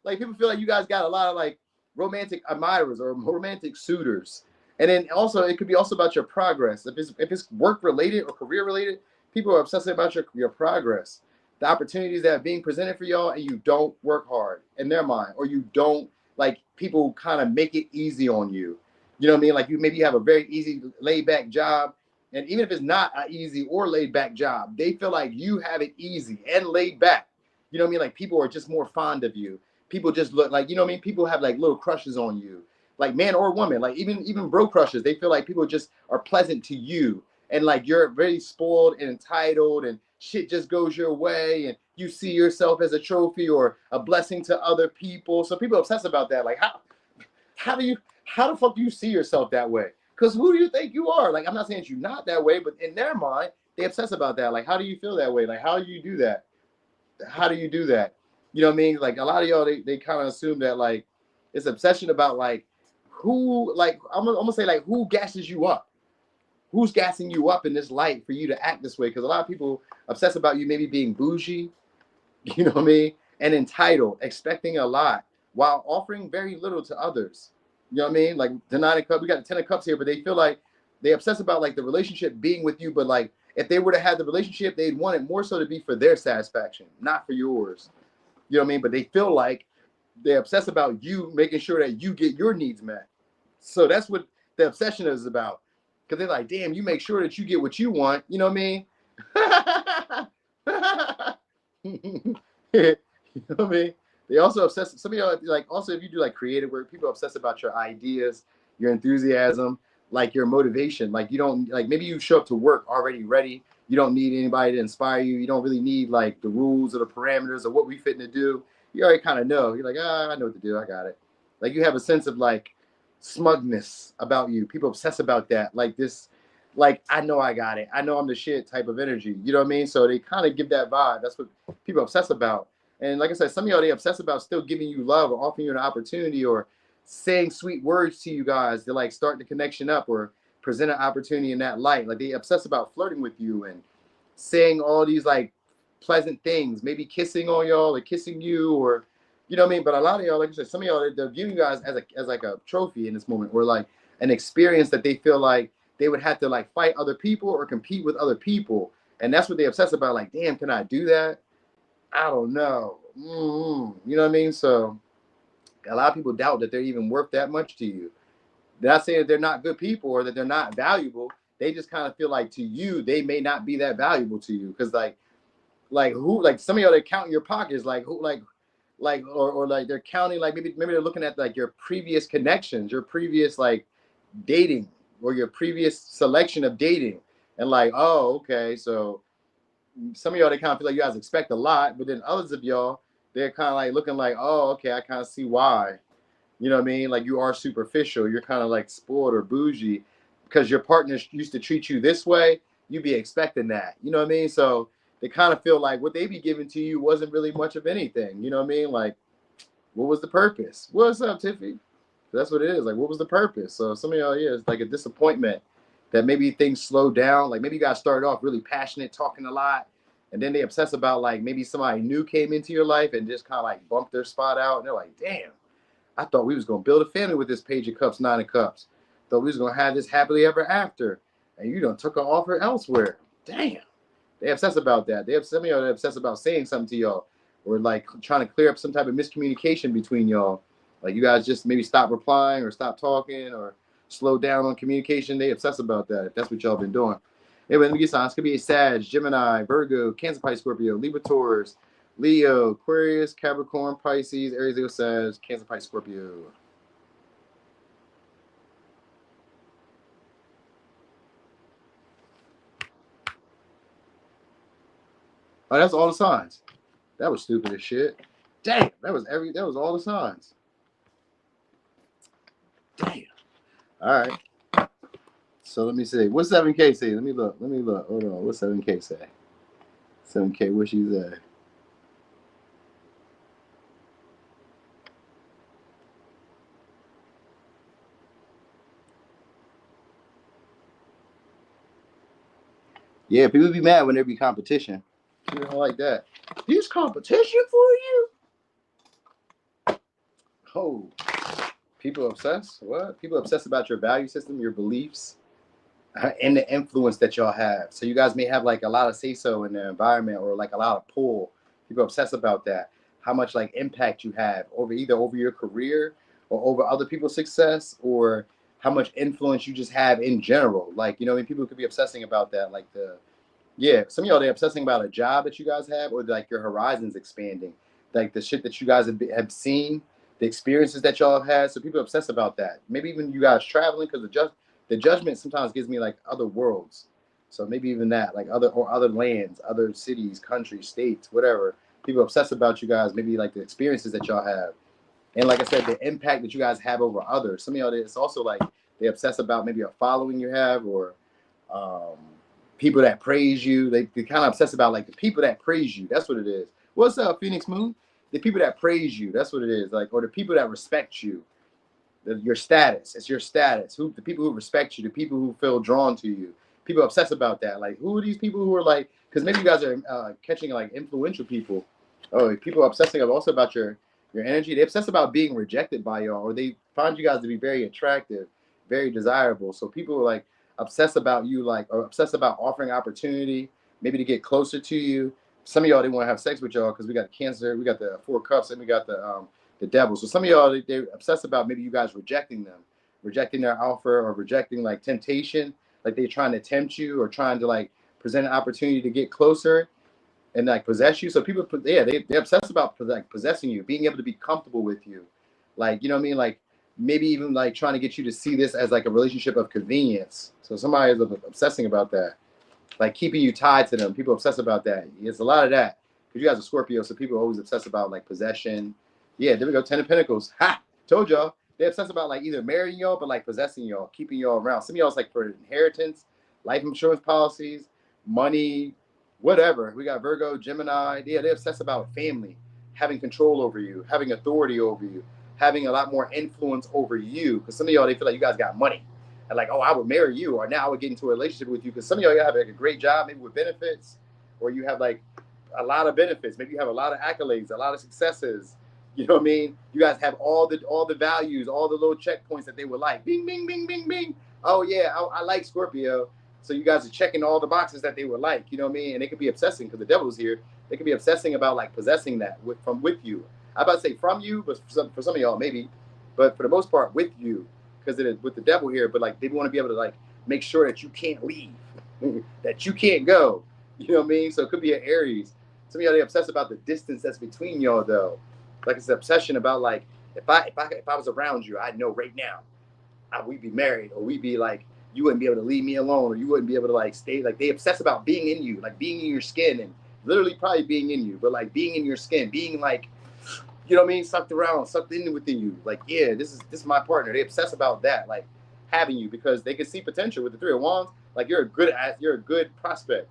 like people feel like you guys got a lot of like romantic admirers or romantic suitors. And then also it could be also about your progress. If it's work related or career related, people are obsessed about your progress, the opportunities that are being presented for y'all, and you don't work hard in their mind, or you don't, like people kind of make it easy on you. You know what I mean? Like maybe you have a very easy laid back job, and even if it's not an easy or laid back job, they feel like you have it easy and laid back. You know what I mean? Like people are just more fond of you. People just look like, you know what I mean? People have like little crushes on you, like man or woman, like even bro crushes. They feel like people just are pleasant to you, and like you're very spoiled and entitled, and shit just goes your way, and you see yourself as a trophy or a blessing to other people. So people obsess about that. Like how the fuck do you see yourself that way? Because who do you think you are? Like I'm not saying you're not that way, but in their mind, they obsess about that. Like how do you feel that way? Like how do you do that? How do you do that? You know what I mean? Like a lot of y'all, they kind of assume that like it's obsession about like who, like I'm gonna say like who gasses you up. Who's gassing you up in this light for you to act this way? Because a lot of people obsess about you maybe being bougie, you know what I mean, and entitled, expecting a lot while offering very little to others. You know what I mean? Like the Nine of Cups, we got the Ten of Cups here, but they feel like they obsess about like the relationship being with you, but like if they were to have the relationship, they'd want it more so to be for their satisfaction, not for yours. You know what I mean? But they feel like they obsess about you making sure that you get your needs met. So that's what the obsession is about. Because they're like, damn, you make sure that you get what you want. You know what I mean? You know what I mean? They also obsess. Some of y'all like also if you do like creative work, people obsess about your ideas, your enthusiasm, like your motivation. Like you don't like maybe you show up to work already ready. You don't need anybody to inspire you. You don't really need like the rules or the parameters of what we fitting to do. You already kind of know. You're like, I know what to do. I got it. Like you have a sense of like smugness about you. People obsess about that. Like this, like I know I got it. I know I'm the shit type of energy. You know what I mean? So they kind of give that vibe. That's what people obsess about. And like I said, some of y'all, they obsess about still giving you love or offering you an opportunity or saying sweet words to you guys to like start the connection up or present an opportunity in that light. Like they obsess about flirting with you and saying all these like pleasant things, maybe kissing on y'all or kissing you or, you know what I mean? But a lot of y'all, like I said, some of y'all, they're viewing you guys as like a trophy in this moment or like an experience that they feel like they would have to like fight other people or compete with other people. And that's what they obsess about. Like, damn, can I do that? I don't know. You know what I mean? So a lot of people doubt that they're even worth that much to you. They're not saying that they're not good people or that they're not valuable. They just kind of feel like to you, they may not be that valuable to you. Because like like who, like some of y'all, they count your pockets, like who, or like they're counting, like maybe they're looking at like your previous connections, your previous like dating, or your previous selection of dating, and like, oh, okay, so some of y'all, they kind of feel like you guys expect a lot, but then others of y'all, they're kind of like looking like, oh, okay, I kind of see why. You know what I mean? Like you are superficial. You're kind of like spoiled or bougie because your partner used to treat you this way. You be expecting that. You know what I mean? So they kind of feel like what they be giving to you wasn't really much of anything. You know what I mean? Like, what was the purpose? What's up, Tiffy? That's what it is. Like, what was the purpose? So some of y'all, yeah, it's like a disappointment that maybe things slow down. Like maybe you guys started off really passionate, talking a lot, and then they obsess about like maybe somebody new came into your life and just kind of like bumped their spot out. And they're like, damn, I thought we was gonna build a family with this Page of Cups, Nine of Cups. Thought we was gonna have this happily ever after, and you done took an offer elsewhere. Damn, they obsess about that. They have some of y'all that obsess about saying something to y'all, or like trying to clear up some type of miscommunication between y'all. Like you guys just maybe stop replying or stop talking or slow down on communication. They obsess about that. If that's what y'all been doing. Anyway, let me get signs. It's gonna be a Sag, Gemini, Virgo, Cancer, Pisces, Scorpio, Libra, Taurus, Leo, Aquarius, Capricorn, Pisces, Aries, Leo, Sag, Cancer, Pisces, Scorpio. Oh, that's all the signs. That was stupid as shit. Damn, that was all the signs. Damn. All right. So let me see. What's 7K say? Let me look. Hold on. What's 7K say? 7K, what she say? Yeah, people be mad when there be competition. People don't like that. There's competition for you? Oh, people obsess? What? People obsess about your value system, your beliefs, and the influence that y'all have. So you guys may have like a lot of say-so in the environment or like a lot of pull. People obsess about that. How much like impact you have over either over your career or over other people's success, or how much influence you just have in general. Like, you know, I mean, people could be obsessing about that. Like some of y'all, they're obsessing about a job that you guys have, or like your horizons expanding, like the shit that you guys have seen, the experiences that y'all have had. So people obsess about that. Maybe even you guys traveling, because the judgment sometimes gives me like other worlds. So maybe even that, like other lands, other cities, countries, states, whatever. People obsess about you guys, maybe like the experiences that y'all have. And like I said, the impact that you guys have over others. Some of y'all, it's also like they obsess about maybe a following you have, or um, people that praise you. They kind of obsess about like the people that praise you. That's what it is. What's up, Phoenix Moon? The people that praise you. That's what it is. Like, or the people that respect you. Your status. It's your status. The people who respect you, the people who feel drawn to you. People obsess about that. Like, who are these people who are like? Because maybe you guys are catching like influential people. Oh, people obsessing also about your energy. They obsess about being rejected by y'all, or they find you guys to be very attractive, very desirable. So people are like obsess about you, like, or obsess about offering opportunity, maybe to get closer to you. Some of y'all didn't want to have sex with y'all because we got Cancer, we got the Four Cups, and we got the devil. So some of y'all, they obsess about maybe you guys rejecting them, rejecting their offer, or rejecting like temptation, like they're trying to tempt you or trying to like present an opportunity to get closer and like possess you. So people, yeah, they obsess about like possessing you, being able to be comfortable with you, like, you know what I mean, like maybe even like trying to get you to see this as like a relationship of convenience. So somebody is obsessing about that, like keeping you tied to them. People obsess about that. It's a lot of that because you guys are Scorpio, so people always obsess about like possession. Yeah, there we go. 10 of Pentacles. Ha! Told y'all. They obsess about like either marrying y'all, but like possessing y'all, keeping y'all around. Some of y'all is like for inheritance, life insurance policies, money, whatever. We got Virgo, Gemini. Yeah, they obsess about family, having control over you, having authority over you, having a lot more influence over you. Because some of y'all, they feel like you guys got money. And like, oh, I would marry you, or now I would get into a relationship with you. Because some of y'all have like a great job, maybe with benefits, or you have like a lot of benefits. Maybe you have a lot of accolades, a lot of successes. You know what I mean? You guys have all the values, all the little checkpoints that they would like. Bing, bing, bing, bing, bing. Oh yeah, I like Scorpio. So you guys are checking all the boxes that they would like. You know what I mean? And they could be obsessing because the devil's here. They could be obsessing about like possessing that with you. I about to say from you, but for some of y'all maybe, but for the most part with you, because it is with the devil here. But like they want to be able to like make sure that you can't leave, that you can't go. You know what I mean? So it could be an Aries. Some of y'all, they obsessed about the distance that's between y'all, though. Like it's an obsession about like, if I was around you, I know right now, we'd be married, or we'd be like, you wouldn't be able to leave me alone, or you wouldn't be able to like stay. Like they obsess about being in you, like being in your skin, and literally probably being in you, but like being in your skin, being like, you know what I mean, sucked around, sucked in within you. Like, yeah, this is my partner. They obsess about that, like having you, because they can see potential with the Three of Wands. Like you're a good prospect.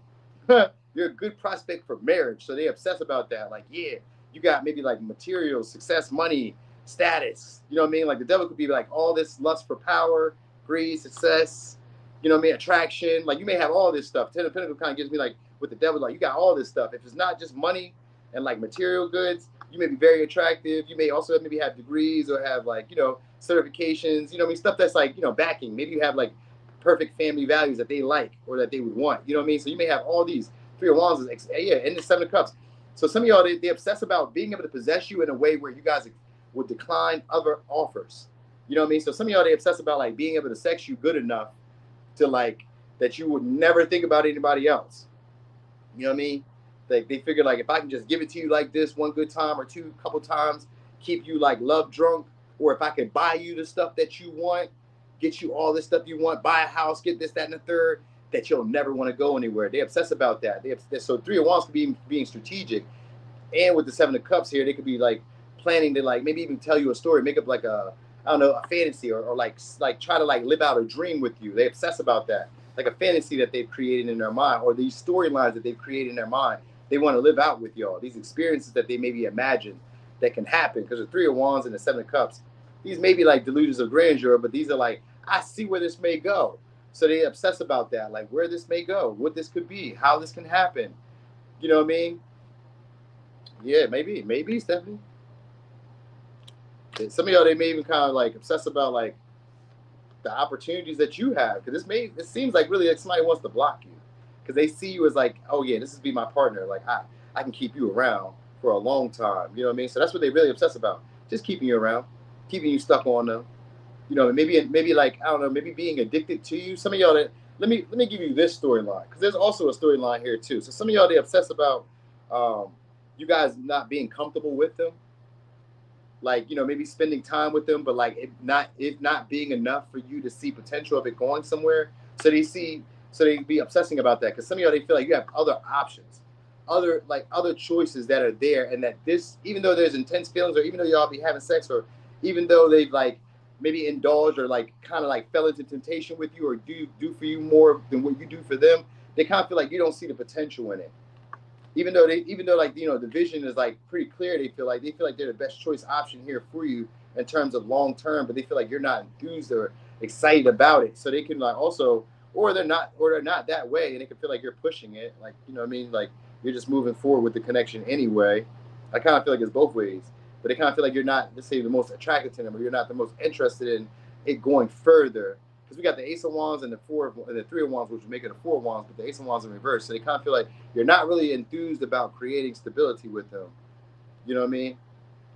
You're a good prospect for marriage. So they obsess about that. Like, yeah, you got maybe like material, success, money, status. You know what I mean? Like the devil could be like all this lust for power, greed, success, you know what I mean, attraction. Like you may have all this stuff. Ten of Pentacles kind of gives me like with the devil, like you got all this stuff. If it's not just money and like material goods, you may be very attractive. You may also maybe have degrees or have like, you know, certifications, you know what I mean? Stuff that's like, you know, backing. Maybe you have like perfect family values that they like or that they would want. You know what I mean? So you may have all these. Three of Wands is, yeah, and the Seven of Cups. So some of y'all, they obsess about being able to possess you in a way where you guys would decline other offers. You know what I mean? So some of y'all, they obsess about like being able to sex you good enough to like, that you would never think about anybody else. You know what I mean? Like they figure like, if I can just give it to you like this one good time or two, couple times, keep you like love drunk, or if I can buy you the stuff that you want, get you all this stuff you want, buy a house, get this, that, and the third, that you'll never want to go anywhere. They obsess about that. So Three of Wands could be being strategic, and with the Seven of Cups here, they could be like planning to like maybe even tell you a story, make up like a, I don't know, a fantasy, or like try to like live out a dream with you. They obsess about that, like a fantasy that they've created in their mind, or these storylines that they've created in their mind. They want to live out with y'all these experiences that they maybe imagine that can happen, because the Three of Wands and the Seven of Cups, these may be like delusions of grandeur, but these are like, I see where this may go. So they obsess about that, like where this may go, what this could be, how this can happen. You know what I mean? Yeah, maybe Stephanie. Some of y'all, they may even kind of like obsess about like the opportunities that you have, because this seems like really like somebody wants to block you, because they see you as like, oh yeah, this is be my partner. Like I can keep you around for a long time. You know what I mean? So that's what they really obsess about, just keeping you around, keeping you stuck on them. You know, maybe like, I don't know, maybe being addicted to you. Some of y'all, that let me give you this storyline, because there's also a storyline here too. So some of y'all, they obsess about you guys not being comfortable with them, like, you know, maybe spending time with them, but like it not being enough for you to see potential of it going somewhere. So they be obsessing about that, because some of y'all, they feel like you have other options, other choices that are there, and that this, even though there's intense feelings, or even though y'all be having sex, or even though they've like maybe indulged or like kind of like fell into temptation with you, or do for you more than what you do for them, they kind of feel like you don't see the potential in it. Even though like, you know, the vision is like pretty clear, they feel like they're the best choice option here for you in terms of long term, but they feel like you're not enthused or excited about it. So they can like also, or they're not that way, and they can feel like you're pushing it, like, you know what I mean, like you're just moving forward with the connection anyway. I kind of feel like it's both ways, but they kind of feel like you're not, let's say, the most attracted to them, or you're not the most interested in it going further. Because we got the Ace of Wands and the Three of Wands, which would make it a Four of Wands, but the Ace of Wands in reverse. So they kind of feel like you're not really enthused about creating stability with them. You know what I mean?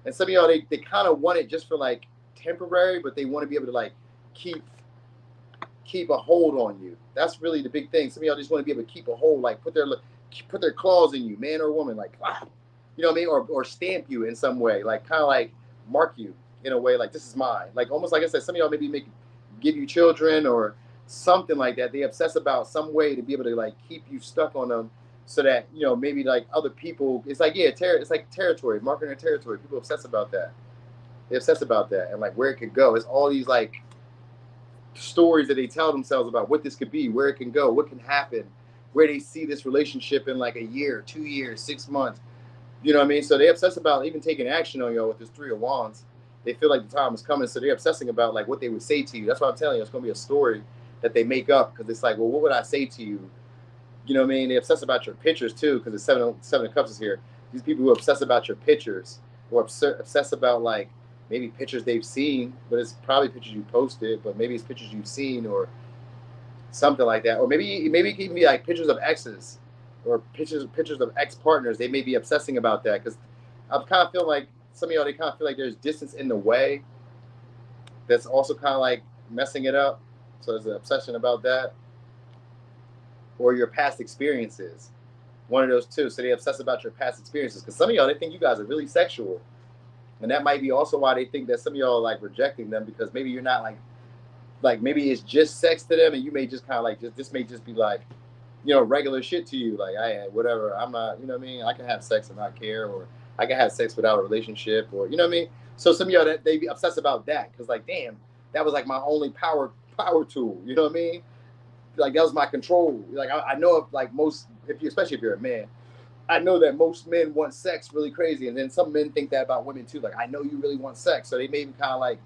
And some of y'all, they kind of want it just for like temporary, but they want to be able to like keep a hold on you. That's really the big thing. Some of y'all just want to be able to keep a hold, like put their claws in you, man or woman, like, you know what I mean, or stamp you in some way, like kind of like mark you in a way, like this is mine. Like almost like I said, some of y'all maybe give you children or something like that. They obsess about some way to be able to like keep you stuck on them, so that, you know, maybe like other people, it's like, yeah, it's like territory, marking their territory. People obsess about that. They obsess about that, and like where it could go. It's all these like stories that they tell themselves about what this could be, where it can go, what can happen, where they see this relationship in like a year, 2 years, 6 months. You know what I mean? So they obsess about even taking action on y'all with this Three of Wands. They feel like the time is coming, so they're obsessing about like what they would say to you. That's what I'm telling you. It's going to be a story that they make up, because it's like, well, what would I say to you? You know what I mean? They obsess about your pictures too, because the seven of Cups is here. These people who obsess about your pictures, or obsess about like maybe pictures they've seen, but it's probably pictures you posted, but maybe it's pictures you've seen or something like that. Or maybe it can even be like pictures of exes, or pictures of ex-partners. They may be obsessing about that, because I kind of feel like some of y'all, they kind of feel like there's distance in the way that's also kind of like messing it up. So there's an obsession about that, or your past experiences. One of those two. So they obsess about your past experiences. Because some of y'all, they think you guys are really sexual. And that might be also why they think that some of y'all are like rejecting them, because maybe you're not like maybe it's just sex to them, and you may just kind of like this may just be like, you know, regular shit to you. Like, I whatever, I'm not, you know what I mean? I can have sex and not care, or I can have sex without a relationship, or you know what I mean? So some of y'all that they be obsessed about that, because like, damn, that was like my only power tool. You know what I mean? Like that was my control. Like I know if like most, if you, especially if you're a man, I know that most men want sex really crazy, and then some men think that about women too. Like I know you really want sex, so they may be kind of like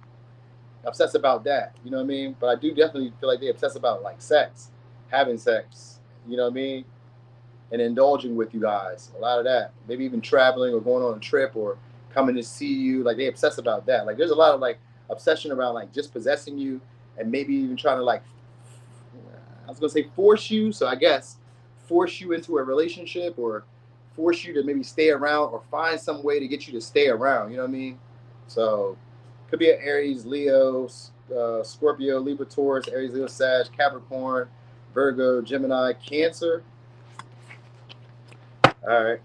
obsess about that. You know what I mean? But I do definitely feel like they obsess about like sex, having sex. You know what I mean? And indulging with you guys. A lot of that. Maybe even traveling or going on a trip or coming to see you. Like they obsess about that. Like there's a lot of like obsession around like just possessing you, and maybe even trying to like, I was gonna say force you. So I guess force you into a relationship, or force you to maybe stay around, or find some way to get you to stay around. You know what I mean? So could be an Aries, Leo, Scorpio, Libra, Taurus, Aries, Leo, Sag, Capricorn, Virgo, Gemini, Cancer. All right.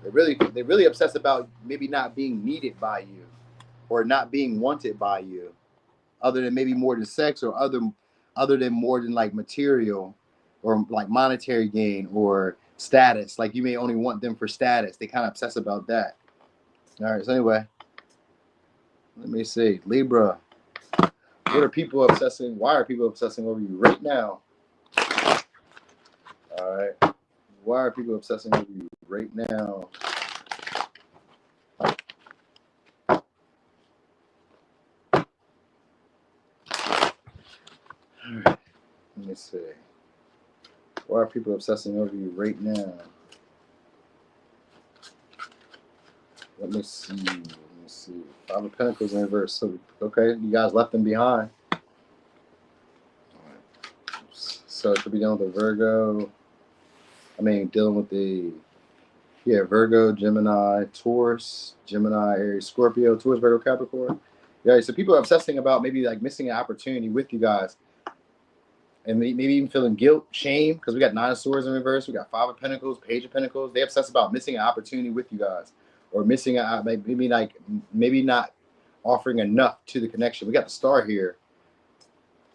They really obsess about maybe not being needed by you, or not being wanted by you, other than maybe more than sex, or other than more than like material, or like monetary gain or status. Like you may only want them for status. They kind of obsess about that. All right. So anyway, let me see. Libra. What are people obsessing? Why are people obsessing over you right now? All right. Why are people obsessing over you right now? All right. Let me see. Why are people obsessing over you right now? Let me see. Five of Pentacles in reverse. So, okay, you guys left them behind. All right. So it could be dealing with the Virgo. I mean, dealing with the, yeah, Virgo, Gemini, Taurus, Gemini, Aries, Scorpio, Taurus, Virgo, Capricorn. Yeah, so people are obsessing about maybe like missing an opportunity with you guys. And maybe even feeling guilt, shame, because we got Nine of Swords in reverse. We got Five of Pentacles, Page of Pentacles. They obsess about missing an opportunity with you guys, or missing maybe not offering enough to the connection. We got the Star here.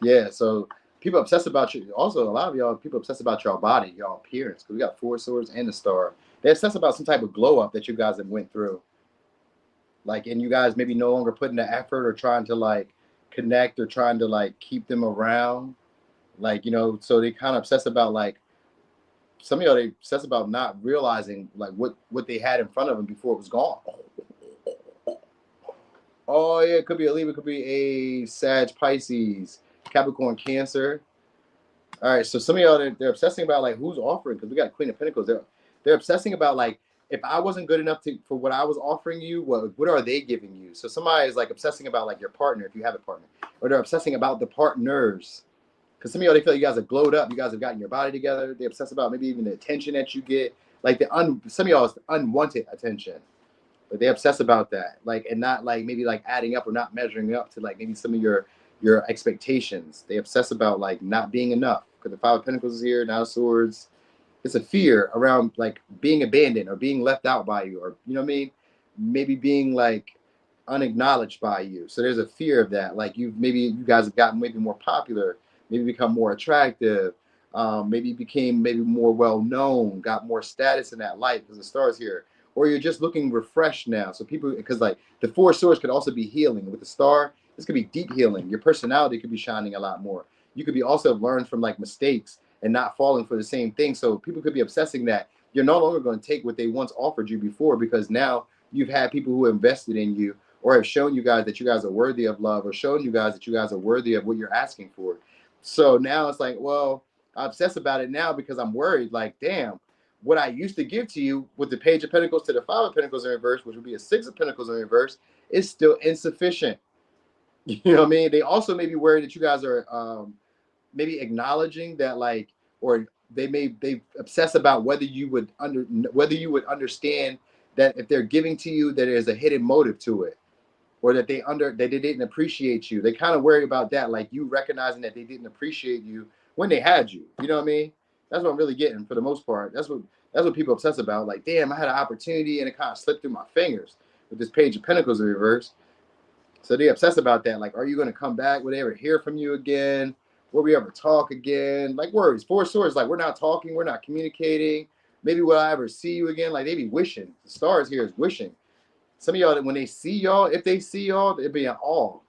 Yeah, so people obsess about you. Also, a lot of y'all people obsess about your body, your appearance, because we got Four Swords and the Star. They obsess about some type of glow up that you guys have went through. Like, and you guys maybe no longer putting the effort, or trying to like connect, or trying to like keep them around. Like, you know, so they kind of obsess about like, some of y'all, they obsess about not realizing like what they had in front of them before it was gone. Oh yeah, it could be a Libra, it could be a Sag, Pisces, Capricorn, Cancer. All right, so some of y'all, they're obsessing about like who's offering, because we got Queen of Pentacles. They're obsessing about like, if I wasn't good enough for what I was offering you, what are they giving you? So somebody is like obsessing about like your partner, if you have a partner, or they're obsessing about the partners. Because some of y'all, they feel like you guys have glowed up. You guys have gotten your body together. They obsess about maybe even the attention that you get. Like some of y'all is unwanted attention. But they obsess about that. Like, and not like maybe like adding up or not measuring up to like maybe some of your expectations. They obsess about like not being enough. Because the Five of Pentacles is here, Nine of Swords. It's a fear around like being abandoned, or being left out by you, or you know what I mean? Maybe being like unacknowledged by you. So there's a fear of that. Like maybe you guys have gotten maybe more popular, maybe become more attractive, maybe became maybe more well known, got more status in that life because the Star's here, or you're just looking refreshed now. So people, because like the Four Swords could also be healing with the Star. This could be deep healing. Your personality could be shining a lot more. You could be also learn from like mistakes and not falling for the same thing. So people could be obsessing that you're no longer going to take what they once offered you before, because now you've had people who invested in you, or have shown you guys that you guys are worthy of love, or shown you guys that you guys are worthy of what you're asking for. So now it's like, well, I obsess about it now because I'm worried, like, damn, what I used to give to you with the Page of Pentacles to the Five of Pentacles in reverse, which would be a Six of Pentacles in reverse, is still insufficient. You know what I mean? They also may be worried that you guys are maybe acknowledging that, like, or they obsess about whether you would understand that if they're giving to you, that there's a hidden motive to it, or that they didn't appreciate you. They kind of worry about that, like you recognizing that they didn't appreciate you when they had you. You know what I mean? That's what I'm really getting for the most part. That's what people obsess about. Like, damn, I had an opportunity and it kind of slipped through my fingers with this Page of Pentacles in reverse. So they obsess about that. Like, are you going to come back? Will they ever hear from you again? Will we ever talk again? Like worries. Four Swords, like we're not talking, we're not communicating. Maybe will I ever see you again? Like they be wishing. The stars here is wishing. Some of y'all, when they see y'all, if they see y'all, they'll be in awe.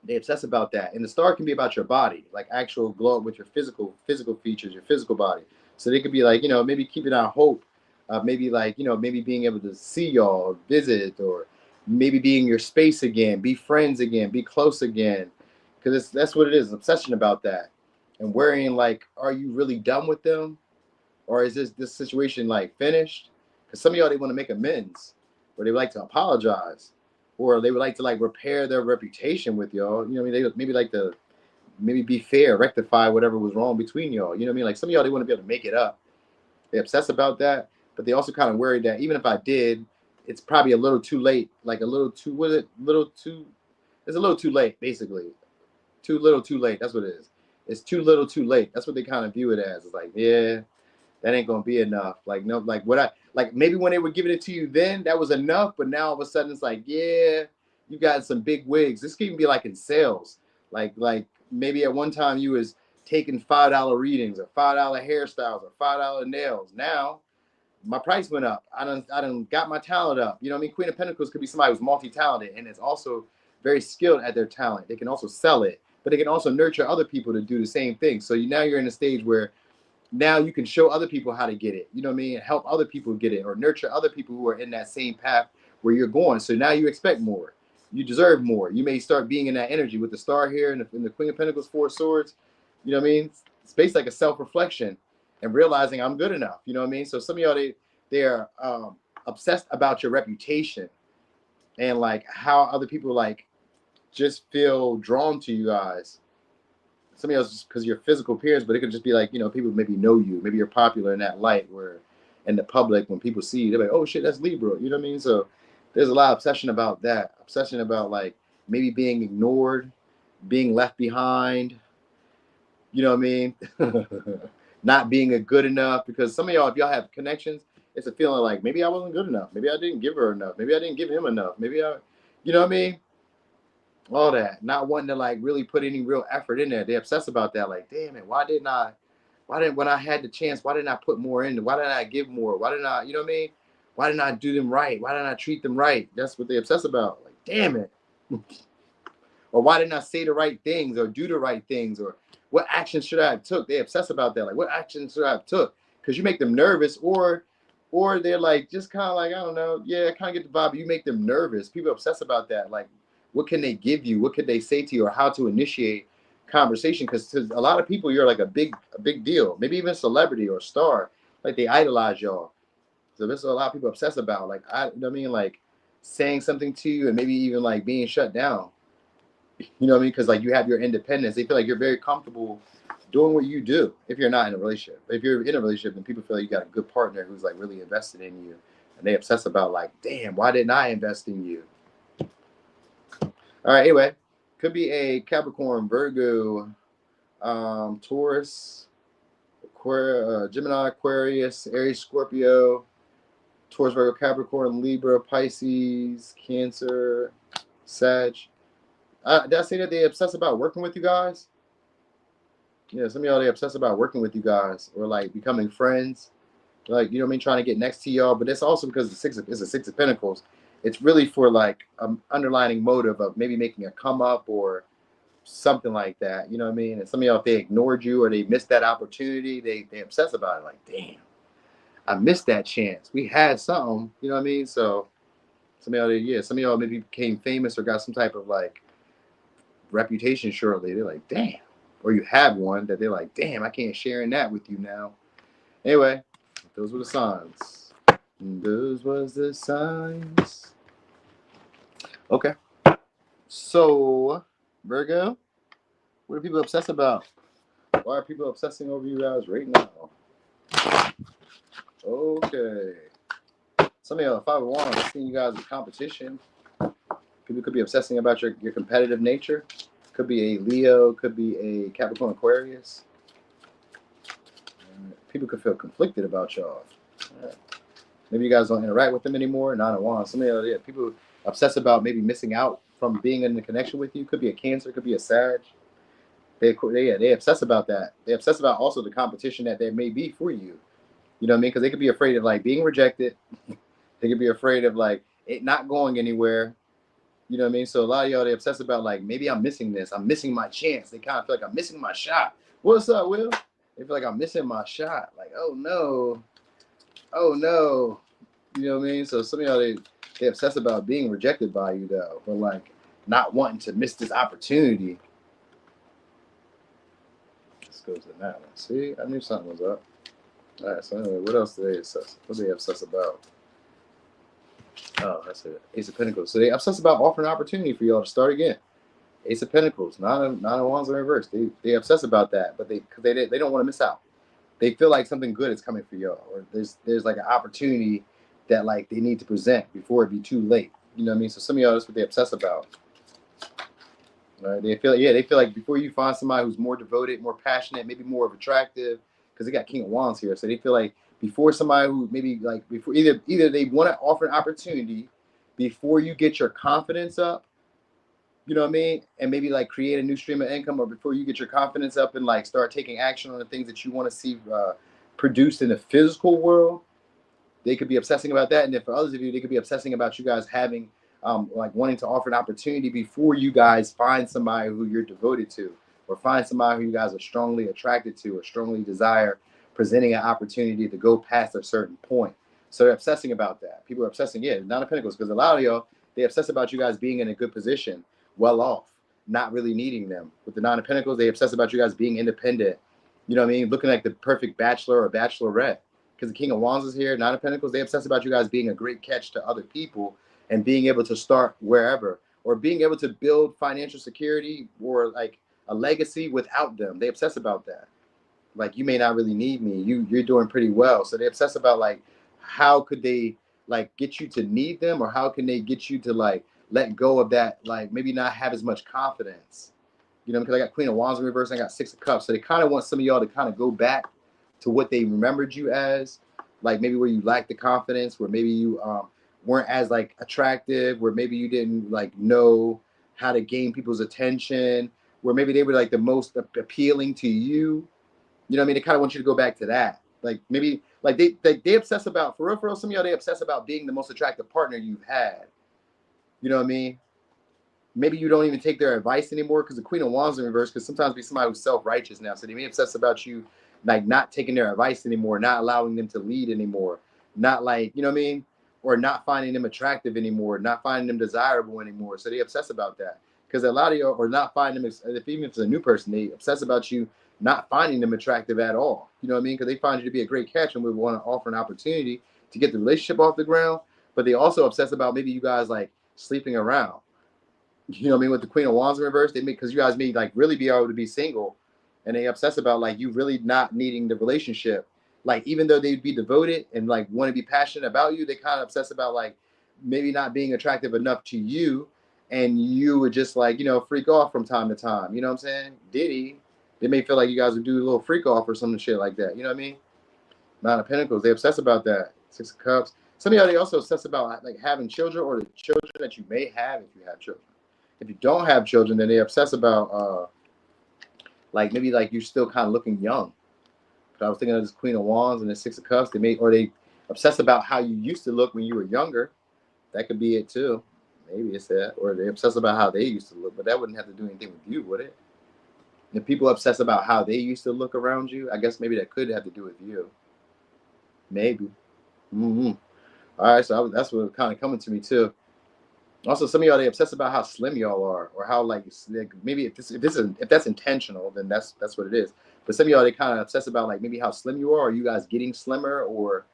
They obsess about that. And the star can be about your body, like actual glow with your physical features, your physical body. So they could be like, maybe keeping out hope, maybe like, maybe being able to see y'all, visit, or maybe be in your space again, be friends again, be close again. Because that's what it is, obsession about that. And worrying like, are you really done with them? Or is this situation like finished? Because some of y'all, they want to make amends, or they would like to apologize, or they would like to like repair their reputation with y'all. You know what I mean? They maybe like to be fair, rectify whatever was wrong between y'all. You know what I mean? Like some of y'all, they want to be able to make it up. They obsess about that, but they also kind of worry that even if I did, it's probably a little too late. Like a little too, what is it? It's a little too late, basically. Too little, too late. That's what it is. It's too little, too late. That's what they kind of view it as. It's like, yeah, that ain't gonna be enough. Like, no, like what I like maybe when they were giving it to you then, that was enough, but now all of a sudden it's like, yeah, you got some big wigs. This can even be like in sales. Like maybe at one time you was taking $5 readings or $5 hairstyles or $5 nails. Now my price went up. I done got my talent up. You know what I mean? Queen of Pentacles could be somebody who's multi-talented and is also very skilled at their talent. They can also sell it, but they can also nurture other people to do the same thing. So now you're in a stage where now you can show other people how to get it, you know what I mean? Help other people get it or nurture other people who are in that same path where you're going. So now you expect more. You deserve more. You may start being in that energy with the star here and the Queen of Pentacles, Four Swords. You know what I mean? It's based like a self-reflection and realizing I'm good enough. You know what I mean? So some of y'all, they're obsessed about your reputation and like how other people like just feel drawn to you guys. Some of y'all just because you're physical peers, but it could just be like, people maybe know you. Maybe you're popular in that light where in the public, when people see you, they're like, oh shit, that's Libra. You know what I mean? So there's a lot of obsession about that. Obsession about like maybe being ignored, being left behind. You know what I mean? Not being a good enough, because some of y'all, if y'all have connections, it's a feeling like maybe I wasn't good enough. Maybe I didn't give her enough. Maybe I didn't give him enough. Maybe you know what I mean? All that, not wanting to like really put any real effort in there. They obsess about that. Like, damn it, when I had the chance, why didn't I put more in? Why didn't I give more? Why didn't I, you know what I mean? Why didn't I do them right? Why didn't I treat them right? That's what they obsess about. Like, damn it. Or why didn't I say the right things or do the right things? Or what actions should I have took? They obsess about that. Like, what actions should I have took? Because you make them nervous, or they're like, just kind of like, I don't know. Yeah, I kind of get the vibe. You make them nervous. People obsess about that. Like, what can they give you? What could they say to you, or how to initiate conversation? Because to a lot of people, you're like a big deal. Maybe even a celebrity or a star. Like they idolize y'all. So this is a lot of people obsess about. Like, you know what I mean? Like saying something to you and maybe even like being shut down. You know what I mean? Because like you have your independence. They feel like you're very comfortable doing what you do. If you're not in a relationship, if you're in a relationship, then people feel like you got a good partner who's like really invested in you, and they obsess about like, damn, why didn't I invest in you? All right. Anyway, could be a Capricorn, Virgo, Taurus, Gemini, Aquarius, Aries, Scorpio, Taurus, Virgo, Capricorn, Libra, Pisces, Cancer, Sag. Did I say that they obsess about working with you guys? Yeah, some of y'all, they obsess about working with you guys or like becoming friends. Like, you know what I mean? Trying to get next to y'all. But it's also because it's a Six of Pentacles. It's really for like an underlining motive of maybe making a come up or something like that. You know what I mean? And some of y'all, if they ignored you or they missed that opportunity, they obsess about it. Like, damn, I missed that chance. We had something. You know what I mean? So some of y'all maybe became famous or got some type of like reputation shortly. They're like, damn. Or you have one that they're like, damn, I can't share that with you now. Anyway, those were the signs. Those was the signs. Okay. So, Virgo, what are people obsessed about? Why are people obsessing over you guys right now? Okay. Some of y'all, 5 of Wands, seeing you guys in competition. People could be obsessing about your competitive nature. Could be a Leo, could be a Capricorn, Aquarius. People could feel conflicted about y'all. Maybe you guys don't interact with them anymore. Nine of Wands. Some of y'all, yeah, people obsess about maybe missing out from being in the connection with you. Could be a Cancer, could be a Sag. They obsess about that. They obsess about also the competition that there may be for you. You know what I mean? Because they could be afraid of like being rejected. They could be afraid of like it not going anywhere. You know what I mean? So a lot of y'all, they obsess about like, maybe I'm missing this. I'm missing my chance. They kind of feel like I'm missing my shot. What's up, Will? They feel like I'm missing my shot. Like, oh no. Oh no. You know what I mean? So some of y'all, they obsess about being rejected by you though. But like not wanting to miss this opportunity. Let's go to that one. See, I knew something was up. All right, so anyway, what else do they obsess? What do they obsess about? Oh, that's it. Ace of Pentacles. So they obsess about offering an opportunity for y'all to start again. Ace of Pentacles, nine of Wands in reverse. They obsess about that, but they don't want to miss out. They feel like something good is coming for y'all, or there's like an opportunity that like they need to present before it be too late. You know what I mean? So some of y'all, that's what they obsess about. Right? They feel like before you find somebody who's more devoted, more passionate, maybe more attractive, because they got King of Wands here. So they feel like before somebody who maybe like before either they want to offer an opportunity before you get your confidence up, you know what I mean, and maybe like create a new stream of income, or before you get your confidence up and like start taking action on the things that you want to see produced in the physical world. They could be obsessing about that, and then for others of you, they could be obsessing about you guys having like wanting to offer an opportunity before you guys find somebody who you're devoted to, or find somebody who you guys are strongly attracted to or strongly desire, presenting an opportunity to go past a certain point. So they're obsessing about that. People are obsessing, Nine of Pentacles, because a lot of y'all, they obsess about you guys being in a good position, well off, not really needing them. With the Nine of Pentacles, they obsess about you guys being independent. You know what I mean? Looking like the perfect bachelor or bachelorette. Because the King of Wands is here, Nine of Pentacles, they obsess about you guys being a great catch to other people and being able to start wherever, or being able to build financial security or like a legacy without them. They obsess about that. Like, you may not really need me. You're doing pretty well. So they obsess about like, how could they like get you to need them, or how can they get you to like let go of that, like maybe not have as much confidence. You know, because I got Queen of Wands in reverse and I got Six of Cups. So they kind of want some of y'all to kind of go back to what they remembered you as, like maybe where you lacked the confidence, where maybe you weren't as like attractive, where maybe you didn't like know how to gain people's attention, where maybe they were like the most appealing to you. You know what I mean? They kind of want you to go back to that. Like maybe like they obsess about, for real, some of y'all, they obsess about being the most attractive partner you've had. You know what I mean? Maybe you don't even take their advice anymore, because the Queen of Wands in reverse could sometimes be somebody who's self-righteous now. So they may obsess about you like not taking their advice anymore, not allowing them to lead anymore, not like, you know what I mean? Or not finding them attractive anymore, not finding them desirable anymore. So they obsess about that. Because a lot of you are not finding them, even if it's a new person, they obsess about you not finding them attractive at all. You know what I mean? Because they find you to be a great catch and would want to offer an opportunity to get the relationship off the ground. But they also obsess about maybe you guys like sleeping around. You know what I mean? With the Queen of Wands in reverse, they make, because you guys may like really be able to be single, and they obsess about like you really not needing the relationship. Like even though they'd be devoted and like want to be passionate about you, they kind of obsess about like maybe not being attractive enough to you, and you would just like, you know, freak off from time to time. You know what I'm saying? Diddy, they may feel like you guys would do a little freak off or some shit like that. You know what I mean? Nine of Pentacles, they obsess about that. Six of Cups. Some of y'all, they also obsess about like having children, or the children that you may have if you have children. If you don't have children, then they obsess about like maybe like you're still kind of looking young. But I was thinking of this Queen of Wands and the Six of Cups. They obsess about how you used to look when you were younger. That could be it too. Maybe it's that. Or they obsess about how they used to look, but that wouldn't have to do anything with you, would it? If people obsess about how they used to look around you, I guess maybe that could have to do with you. Maybe. Mm-hmm. All right, so that's what kind of coming to me too. Also, some of y'all, they obsess about how slim y'all are, or how like maybe if that's intentional, then that's what it is. But some of y'all, they kind of obsess about like maybe how slim you are, or you guys getting slimmer, or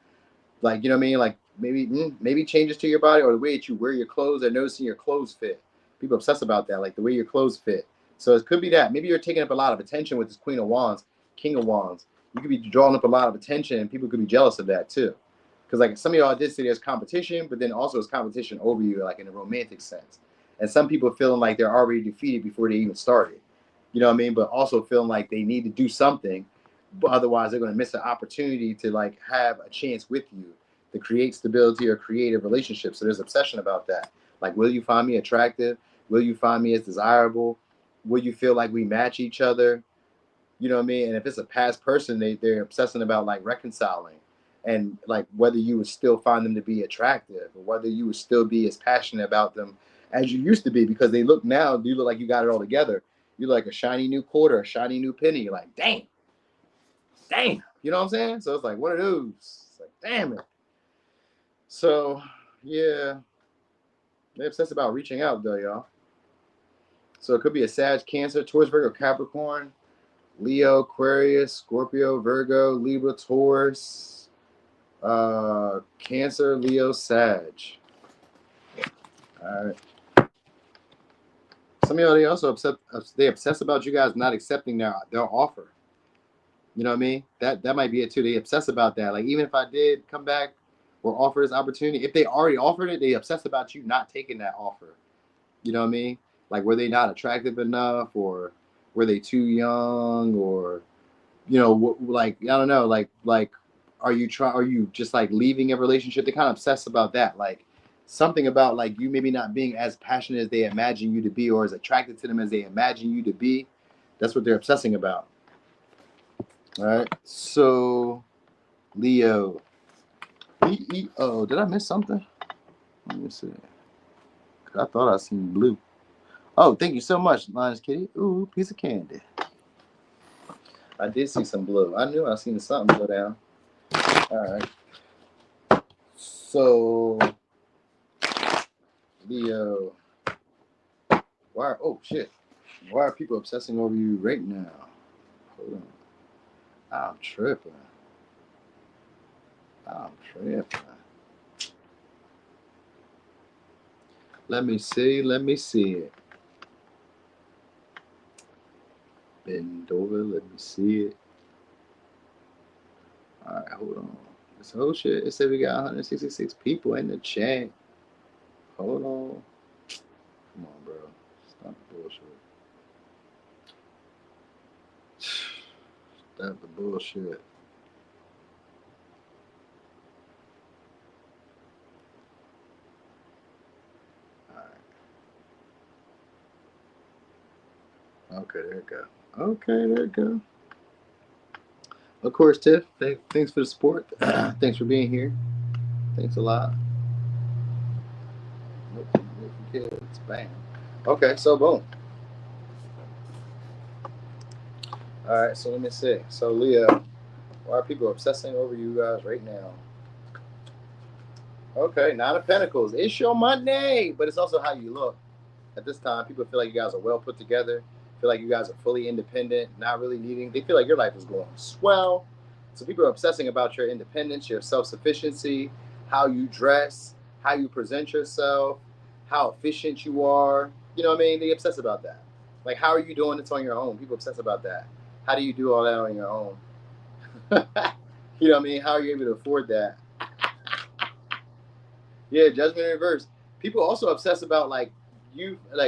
like, you know what I mean, like maybe changes to your body, or the way that you wear your clothes, or noticing your clothes fit. People obsess about that, like the way your clothes fit. So it could be that maybe you're taking up a lot of attention with this Queen of Wands, King of Wands. You could be drawing up a lot of attention, and people could be jealous of that too. Because like some of y'all did say there's competition, but then also it's competition over you, like in a romantic sense. And some people feeling like they're already defeated before they even started. You know what I mean? But also feeling like they need to do something, but otherwise they're going to miss an opportunity to like have a chance with you to create stability or create a relationship. So there's obsession about that. Like, will you find me attractive? Will you find me as desirable? Will you feel like we match each other? You know what I mean? And if it's a past person, they're obsessing about like reconciling and like whether you would still find them to be attractive or whether you would still be as passionate about them as you used to be, because they look now, you look like you got it all together. You're like a shiny new quarter, a shiny new penny. You're like, damn. You know what I'm saying? So it's like one of those. It's like, damn it. So, yeah. They're obsessed about reaching out, though, y'all. So it could be a Sag, Cancer, Taurus, Virgo, Capricorn, Leo, Aquarius, Scorpio, Virgo, Libra, Taurus, Cancer, Leo, Sag. All right. Some of y'all, they obsess about you guys not accepting their offer. You know what I mean? That might be it too. They obsess about that. Like, even if I did come back or offer this opportunity, if they already offered it, they obsess about you not taking that offer. You know what I mean? Like, were they not attractive enough, or were they too young, or, you know, like, I don't know, like, are you just like leaving a relationship? They kind of obsess about that. Like, something about like you maybe not being as passionate as they imagine you to be, or as attracted to them as they imagine you to be. That's what they're obsessing about. All right. So, Leo. Leo. Did I miss something? Let me see. I thought I seen blue. Oh, thank you so much, Lion's Kitty. Ooh, piece of candy. I did see some blue. I knew I seen something go down. All right. So, Leo. Oh, shit. Why are people obsessing over you right now? Hold on. I'm tripping. Let me see it. Bend over, let me see it. Alright, hold on. This whole shit, it said we got 166 people in the chat. Hold on. Come on, bro. Stop the bullshit. Stop the bullshit. Okay, there it go. Of course, Tiff. Thanks for the support. Thanks for being here. Thanks a lot. Kids, bam. Okay, so boom. All right, so let me see. So Leo, why are people obsessing over you guys right now? Okay, Nine of Pentacles. It's your Monday, but it's also how you look. At this time, people feel like you guys are well put together. Feel like you guys are fully independent, not really needing. They feel like your life is going swell. So people are obsessing about your independence, your self-sufficiency, how you dress, how you present yourself, how efficient you are. You know what I mean? They obsess about that. Like, how are you doing this on your own? People obsess about that. How do you do all that on your own? You know what I mean? How are you able to afford that? Yeah, Judgment in reverse. People also obsess about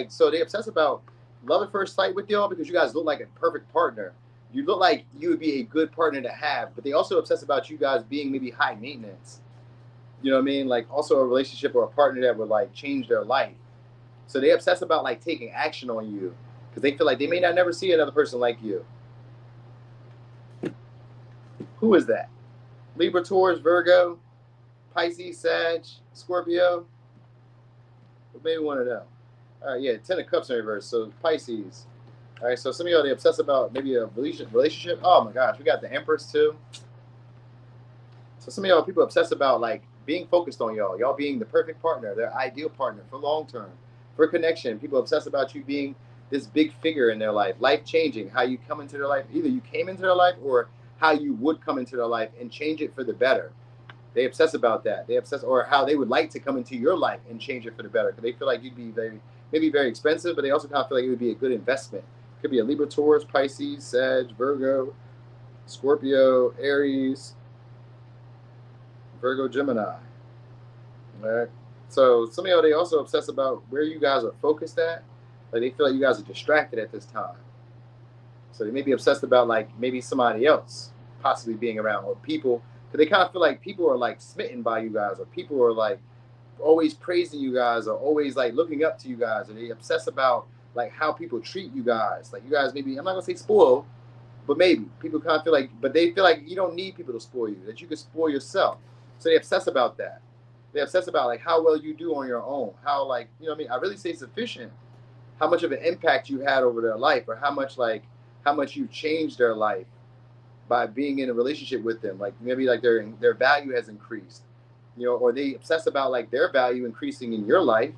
so they obsess about love at first sight with y'all because you guys look like a perfect partner. You look like you would be a good partner to have, but they also obsess about you guys being maybe high maintenance. You know what I mean? Like, also a relationship or a partner that would like change their life. So they obsess about like taking action on you because they feel like they may not never see another person like you. Who is that? Libra, Taurus, Virgo, Pisces, Sag, Scorpio. Maybe one of them. All right, yeah, Ten of Cups in reverse. So Pisces. All right, so some of y'all, they obsess about maybe a relationship. Oh my gosh, we got the Empress too. So some of y'all, people obsess about like being focused on y'all being the perfect partner, their ideal partner for long term, for connection. People obsess about you being this big figure in their life changing, how you come into their life. Either you came into their life or how you would come into their life and change it for the better. They obsess about that. They obsess, or how they would like to come into your life and change it for the better. Because they feel like you'd be maybe very expensive, but they also kind of feel like it would be a good investment. Could be a Libra, Taurus, Pisces, Sag, Virgo, Scorpio, Aries, Virgo, Gemini. All right. So some of y'all, they also obsess about where you guys are focused at. Like they feel like you guys are distracted at this time. So they may be obsessed about like maybe somebody else possibly being around or people, because they kind of feel like people are like smitten by you guys, or people are like always praising you guys, or always like looking up to you guys, or they obsess about like how people treat you guys. Like you guys maybe, I'm not gonna say spoil, but maybe people kind of feel like, but they feel like you don't need people to spoil you, that you can spoil yourself. So they obsess about that. They obsess about like how well you do on your own, how like, you know what I mean? I really say sufficient, how much of an impact you had over their life, or how much like, how much you changed their life by being in a relationship with them. Like maybe like their value has increased, you know, or they obsess about like their value increasing in your life.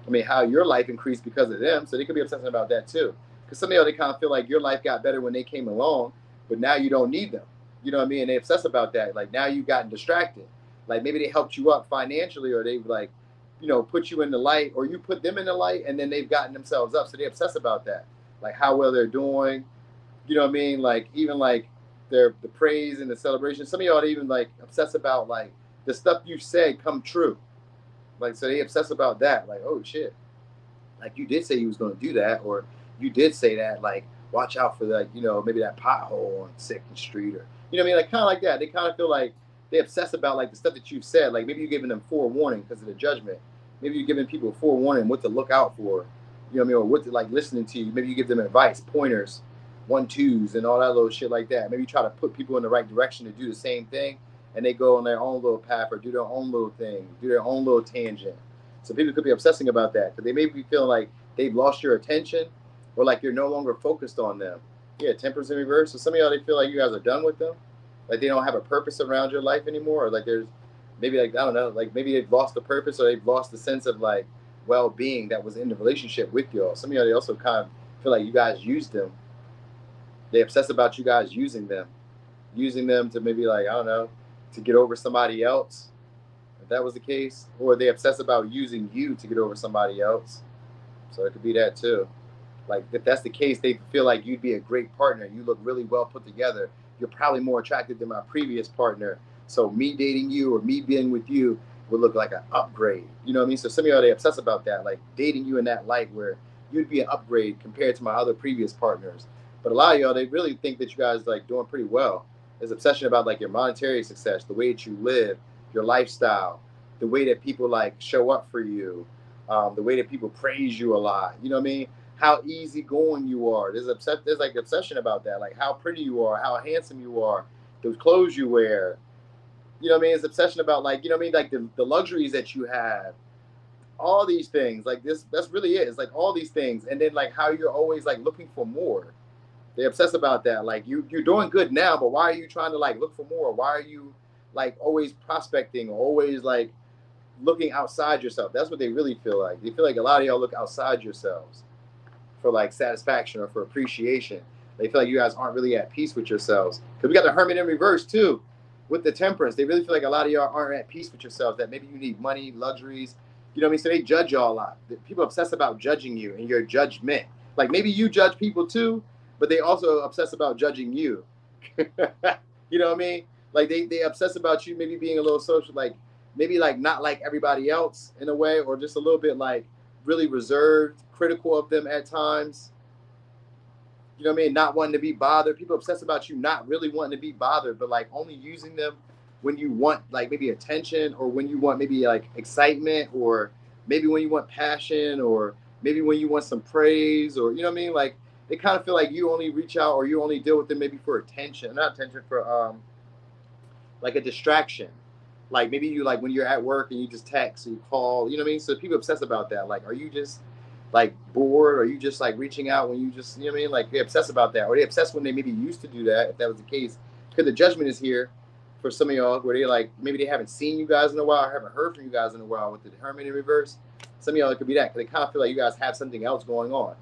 I mean, how your life increased because of them. So they could be obsessing about that too. Because some of y'all, they kind of feel like your life got better when they came along, but now you don't need them. You know what I mean? And they obsess about that. Like now you've gotten distracted. Like maybe they helped you up financially, or they like, you know, put you in the light, or you put them in the light, and then they've gotten themselves up. So they obsess about that. Like how well they're doing. You know what I mean? Like even like the praise and the celebration. Some of y'all, they even like obsess about like the stuff you said come true. Like so they obsess about that. Like, oh shit, like you did say you was going to do that, or you did say that, like watch out for like, you know, maybe that pothole on Second Street, or you know what I mean, like kind of like that. They kind of feel like they obsess about like the stuff that you've said. Like maybe you're giving them forewarning because of the judgment. Maybe you're giving people forewarning what to look out for. You know what I mean, or what to like listening to you. Maybe you give them advice, pointers, 1-2s, and all that little shit like that. Maybe you try to put people in the right direction to do the same thing, and they go on their own little path, or do their own little thing, do their own little tangent. So people could be obsessing about that because they may be feeling like they've lost your attention, or like you're no longer focused on them. Yeah, Temperance in reverse. So some of y'all, they feel like you guys are done with them, like they don't have a purpose around your life anymore, or like there's maybe like, I don't know, like maybe they've lost the purpose, or they've lost the sense of like well-being that was in the relationship with y'all. Some of y'all, they also kind of feel like you guys used them. They obsess about you guys using them to maybe like, I don't know, to get over somebody else. If that was the case, or they obsess about using you to get over somebody else. So it could be that too. Like if that's the case, they feel like you'd be a great partner. You look really well put together. You're probably more attractive than my previous partner. So me dating you or me being with you would look like an upgrade. You know what I mean? So some of y'all, they obsess about that, like dating you in that light where you'd be an upgrade compared to my other previous partners. But a lot of y'all, they really think that you guys like doing pretty well. There's obsession about like your monetary success, the way that you live, your lifestyle, the way that people like show up for you, the way that people praise you a lot. You know what I mean? How easygoing you are. There's like obsession about that, like how pretty you are, how handsome you are, the clothes you wear. You know what I mean? It's obsession about like, you know what I mean, like the luxuries that you have, all these things. Like this, that's really it. It's like all these things, and then like how you're always like looking for more. They obsess about that. Like you're doing good now, but why are you trying to like look for more? Why are you like always prospecting, or always like looking outside yourself? That's what they really feel like. They feel like a lot of y'all look outside yourselves for like satisfaction or for appreciation. They feel like you guys aren't really at peace with yourselves. Because we got the Hermit in reverse too, with the Temperance. They really feel like a lot of y'all aren't at peace with yourselves. That maybe you need money, luxuries. You know what I mean? So they judge y'all a lot. People obsess about judging you and your judgment. Like maybe you judge people too, but they also obsess about judging you. You know what I mean? Like they obsess about you maybe being a little social, like maybe like not like everybody else in a way, or just a little bit like really reserved, critical of them at times. You know what I mean? Not wanting to be bothered. People obsess about you not really wanting to be bothered, but like only using them when you want like maybe attention, or when you want maybe like excitement, or maybe when you want passion, or maybe when you want some praise, or you know what I mean? Like they kind of feel like you only reach out, or you only deal with them maybe for attention, not attention, for like a distraction. Like maybe you like when you're at work and you just text or you call, you know what I mean? So people obsess about that. Like, are you just like bored? Or are you just like reaching out when you just, you know what I mean? Like they obsess about that. Or they obsess when they maybe used to do that, if that was the case. Because the judgment is here for some of y'all where they like, maybe they haven't seen you guys in a while, or haven't heard from you guys in a while with the Hermit in reverse. Some of y'all, it could be that, because they kind of feel like you guys have something else going on.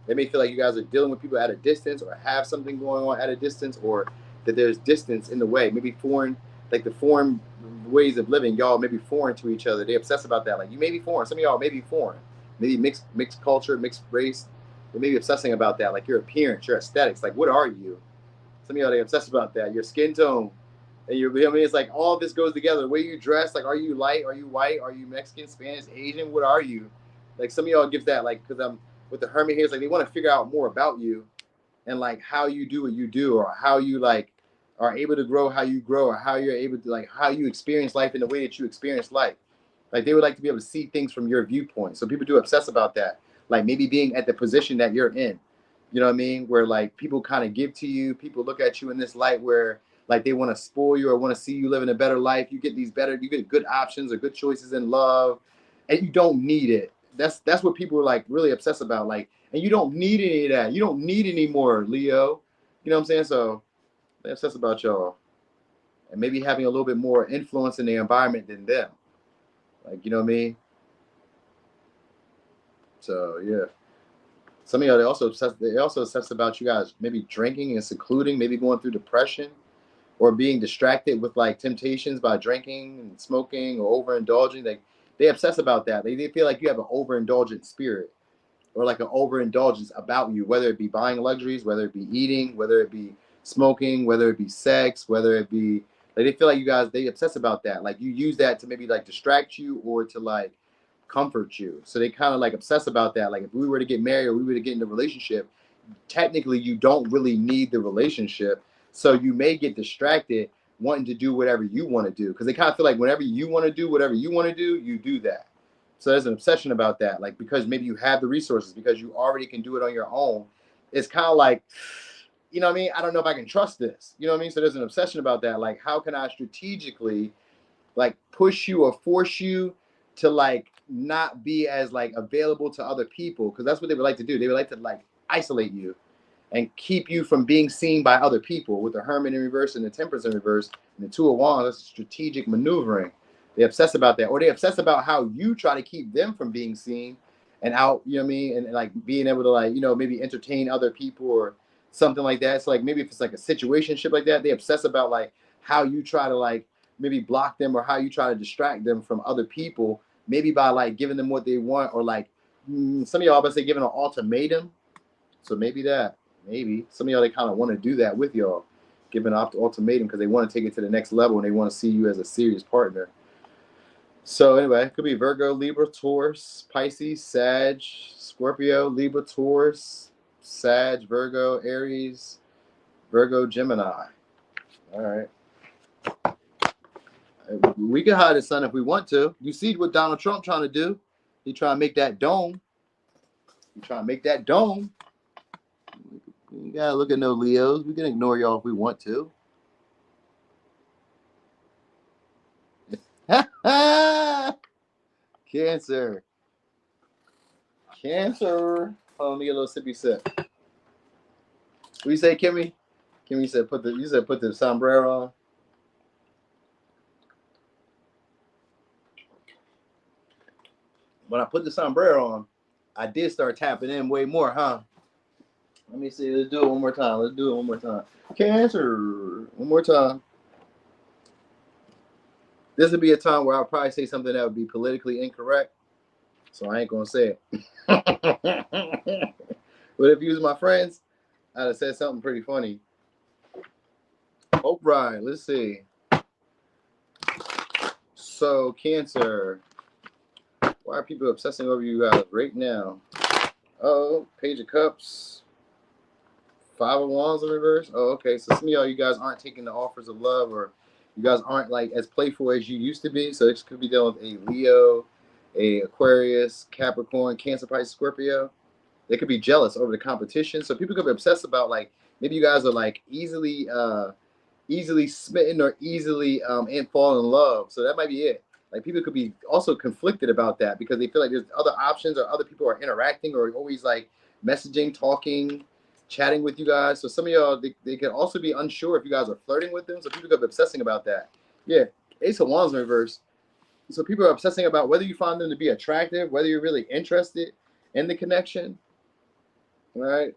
They may feel like you guys are dealing with people at a distance, or have something going on at a distance, or that there's distance in the way. Maybe foreign, like the foreign ways of living, y'all may be foreign to each other. They obsess about that. Like you may be foreign. Some of y'all may be foreign. Maybe mixed culture, mixed race. They may be obsessing about that. Like your appearance, your aesthetics. Like what are you? Some of y'all, they obsess about that. Your skin tone. And you know what I mean? It's like all this goes together. The way you dress, like, are you light? Are you white? Are you Mexican, Spanish, Asian? What are you? Like some of y'all gives that, like, because I'm with the Hermit here, it's like they want to figure out more about you and like how you do what you do, or how you like are able to grow how you grow, or how you're able to like how you experience life in the way that you experience life. Like they would like to be able to see things from your viewpoint. So people do obsess about that. Like maybe being at the position that you're in. You know what I mean? Where like people kind of give to you, people look at you in this light where like they want to spoil you or want to see you living a better life. You get you get good options or good choices in love, and you don't need it. That's what people are like really obsessed about. Like, and you don't need any of that. You don't need any more, Leo. You know what I'm saying? So they're obsessed about y'all, and maybe having a little bit more influence in the environment than them. Like, you know what I mean? So yeah. Some of y'all they also obsessed about you guys maybe drinking and secluding, maybe going through depression or being distracted with like temptations by drinking and smoking or overindulging. They obsess about that. They feel like you have an overindulgent spirit or like an overindulgence about you, whether it be buying luxuries, whether it be eating, whether it be smoking, whether it be sex, whether it be like they feel like you guys they obsess about that. Like you use that to maybe like distract you or to like comfort you. So they kind of like obsess about that. Like if we were to get married or we were to get in a relationship, technically you don't really need the relationship. So you may get distracted wanting to do whatever you want to do because they kind of feel like whenever you want to do whatever you want to do, you do that. So there's an obsession about that. Like because maybe you have the resources because you already can do it on your own. It's kind of like, you know what I mean? I don't know if I can trust this. You know what I mean? So there's an obsession about that. Like how can I strategically like push you or force you to like not be as like available to other people because that's what they would like to do. They would like to like isolate you and keep you from being seen by other people with the Hermit in reverse and the Temperance in reverse and the Two of Wands. That's strategic maneuvering. They obsess about that, or they obsess about how you try to keep them from being seen and out. You know what I mean? And like being able to like maybe entertain other people or something like that. So like maybe if it's like a situationship like that, they obsess about like how you try to like maybe block them or how you try to distract them from other people. Maybe by like giving them what they want or like some of y'all about to say giving an ultimatum. So maybe that. Maybe some of y'all they kind of want to do that with y'all, give an ultimatum because they want to take it to the next level and they want to see you as a serious partner. So anyway, it could be Virgo, Libra, Taurus, Pisces, Sag, Scorpio, Libra, Taurus, Sag, Virgo, Aries, Virgo, Gemini. All right. We can hide the sun if we want to. You see what Donald Trump trying to do? He trying to make that dome. He trying to make that dome. You gotta look at no Leos. We can ignore y'all if we want to. Cancer. Cancer. Hold on, let me get a little sippy sip. What you say, Kimmy? Kimmy said put the sombrero on. When I put the sombrero on, I did start tapping in way more, huh? Let me see. Let's do it one more time. Cancer. One more time. This would be a time where I'll probably say something that would be politically incorrect. So I ain't going to say it. But if you was my friends, I'd have said something pretty funny. Oh, right. Let's see. So, Cancer. Why are people obsessing over you guys right now? Oh, Page of Cups. Five of Wands in reverse. Oh, okay. So some of y'all, you guys aren't taking the offers of love, or you guys aren't like as playful as you used to be. So this could be dealing with a Leo, a Aquarius, Capricorn, Cancer, Pisces, Scorpio. They could be jealous over the competition. So people could be obsessed about like maybe you guys are like easily smitten or easily and fall in love. So that might be it. Like people could be also conflicted about that because they feel like there's other options or other people are interacting or always like messaging, talking, chatting with you guys. So some of y'all they could also be unsure if you guys are flirting with them. So people could be obsessing about that. Yeah, Ace of Wands in reverse. So people are obsessing about whether you find them to be attractive, whether you're really interested in the connection. All right.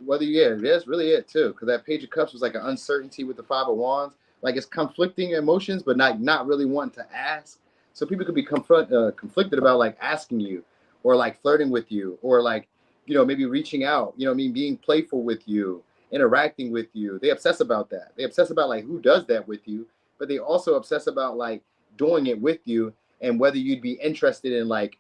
That's really it too. Because that Page of Cups was like an uncertainty with the Five of Wands. Like it's conflicting emotions, but not really wanting to ask. So people could be conflicted about like asking you, or like flirting with you, or like maybe reaching out. Being playful with you, interacting with you. They obsess about that. They obsess about like who does that with you, but they also obsess about like doing it with you and whether you'd be interested in like,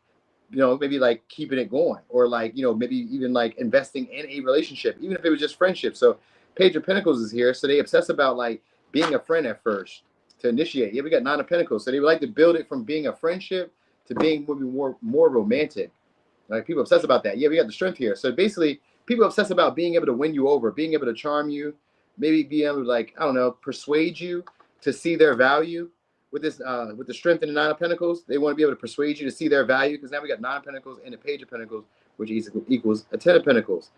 maybe like keeping it going or like, maybe even like investing in a relationship, even if it was just friendship. So Page of Pentacles is here. So they obsess about like being a friend at first to initiate. Yeah, we got Nine of Pentacles. So they would like to build it from being a friendship to being maybe more romantic. Like people obsess about that. Yeah, we got the Strength here. So basically, people obsess about being able to win you over, being able to charm you, maybe being able to like, I don't know, persuade you to see their value. With this, with the Strength and the Nine of Pentacles, they want to be able to persuade you to see their value because now we got Nine of Pentacles and the Page of Pentacles, which equals a Ten of Pentacles.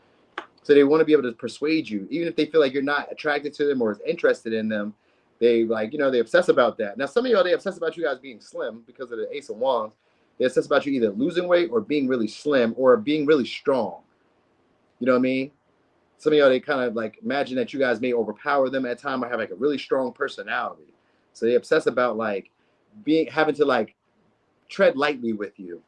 So they want to be able to persuade you, even if they feel like you're not attracted to them or is interested in them. They like, they obsess about that. Now, some of y'all, they obsess about you guys being slim because of the Ace of Wands. They obsess about you either losing weight or being really slim or being really strong. You know what I mean? Some of y'all, they kind of like imagine that you guys may overpower them at time or have like a really strong personality. So they obsess about like having to like tread lightly with you.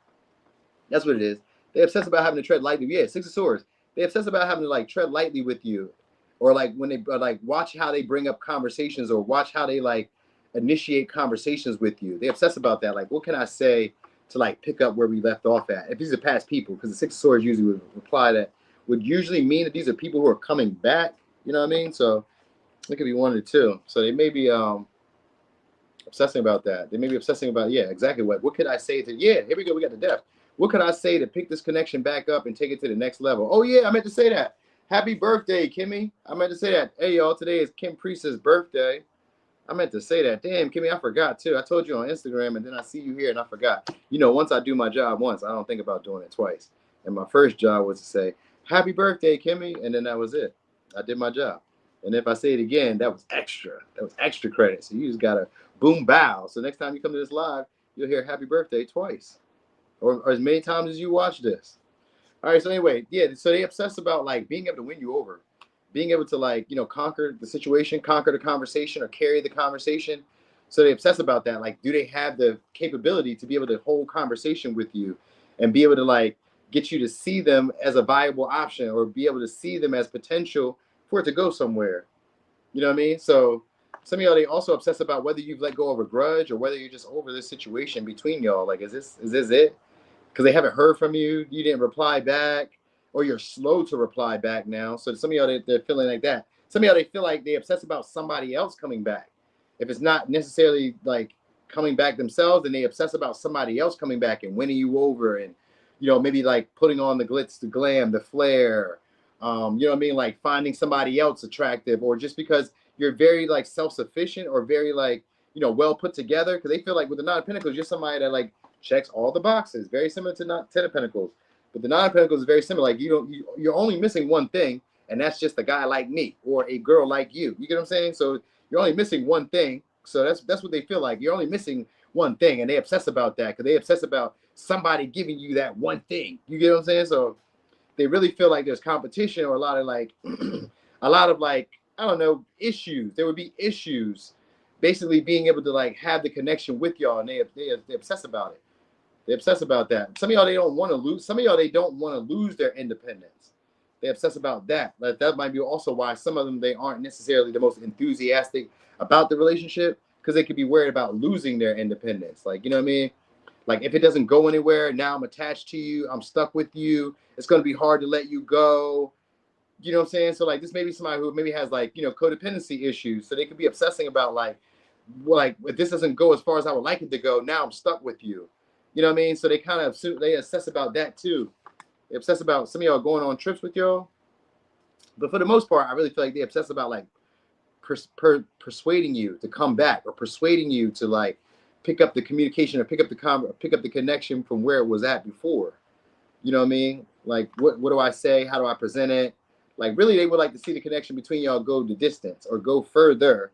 That's what it is. They obsess about having to tread lightly. Yeah, Six of Swords. They obsess about having to like tread lightly with you, or like when they like watch how they bring up conversations or watch how they like initiate conversations with you. They obsess about that. Like, what can I say to like pick up where we left off at? If these are past people, because the Six of Swords usually would reply that would usually mean that these are people who are coming back. You know what I mean? So it could be one of the two. So they may be obsessing about that. They may be obsessing about, yeah, exactly what could I say to, yeah, here we go, we got the Death. What could I say to pick this connection back up and take it to the next level? Oh yeah, I meant to say that. Happy birthday, Kimmy. I meant to say that. Hey y'all, today is Kim Priest's birthday. I meant to say that. Damn, Kimmy, I forgot too. I told you on Instagram and then I see you here and I forgot. Once I do my job once, I don't think about doing it twice. And my first job was to say, happy birthday, Kimmy, and then that was it. I did my job. And if I say it again, that was extra. That was extra credit. So you just gotta boom bow. So next time you come to this live, you'll hear happy birthday twice. Or as many times as you watch this. All right, so anyway, yeah, so they obsess about like being able to win you over, being able to like, conquer the situation, conquer the conversation, or carry the conversation. So they obsess about that. Like, do they have the capability to be able to hold conversation with you and be able to like get you to see them as a viable option or be able to see them as potential for it to go somewhere? You know what I mean? So some of y'all, they also obsess about whether you've let go of a grudge or whether you're just over this situation between y'all. Like, is this it? Because they haven't heard from you, you didn't reply back, or you're slow to reply back now. So some of y'all, they're feeling like that. Some of y'all, they feel like they obsess about somebody else coming back. If it's not necessarily like coming back themselves, then they obsess about somebody else coming back and winning you over and, maybe like putting on the glitz, the glam, the flair. You know what I mean? Like finding somebody else attractive, or just because you're very like self-sufficient or very like, well put together. Because they feel like with the Nine of Pentacles, you're somebody that like checks all the boxes. Very similar to Ten of Pentacles. But the Nine of Pentacles is very similar. Like you're only missing one thing, and that's just a guy like me or a girl like you. You get what I'm saying? So you're only missing one thing. So that's what they feel like. You're only missing one thing, and they obsess about that because they obsess about somebody giving you that one thing. You get what I'm saying? So they really feel like there's competition or a lot of like I don't know, issues. There would be issues basically being able to like have the connection with y'all, and they obsess about it. They obsess about that. Some of y'all, they don't want to lose. Some of y'all, they don't want to lose their independence. They obsess about that. Like that might be also why some of them, they aren't necessarily the most enthusiastic about the relationship because they could be worried about losing their independence. Like, you know what I mean? Like if it doesn't go anywhere, now I'm attached to you. I'm stuck with you. It's going to be hard to let you go. You know what I'm saying? So like this may be somebody who maybe has like, codependency issues. So they could be obsessing about like if this doesn't go as far as I would like it to go, now I'm stuck with you. You know what I mean? So they kind of they obsess about that too. They obsess about some of y'all going on trips with y'all. But for the most part, I really feel like they obsess about like persuading you to come back or persuading you to like pick up the communication or pick up the connection from where it was at before. You know what I mean? Like what do I say? How do I present it? Like really, they would like to see the connection between y'all go the distance or go further.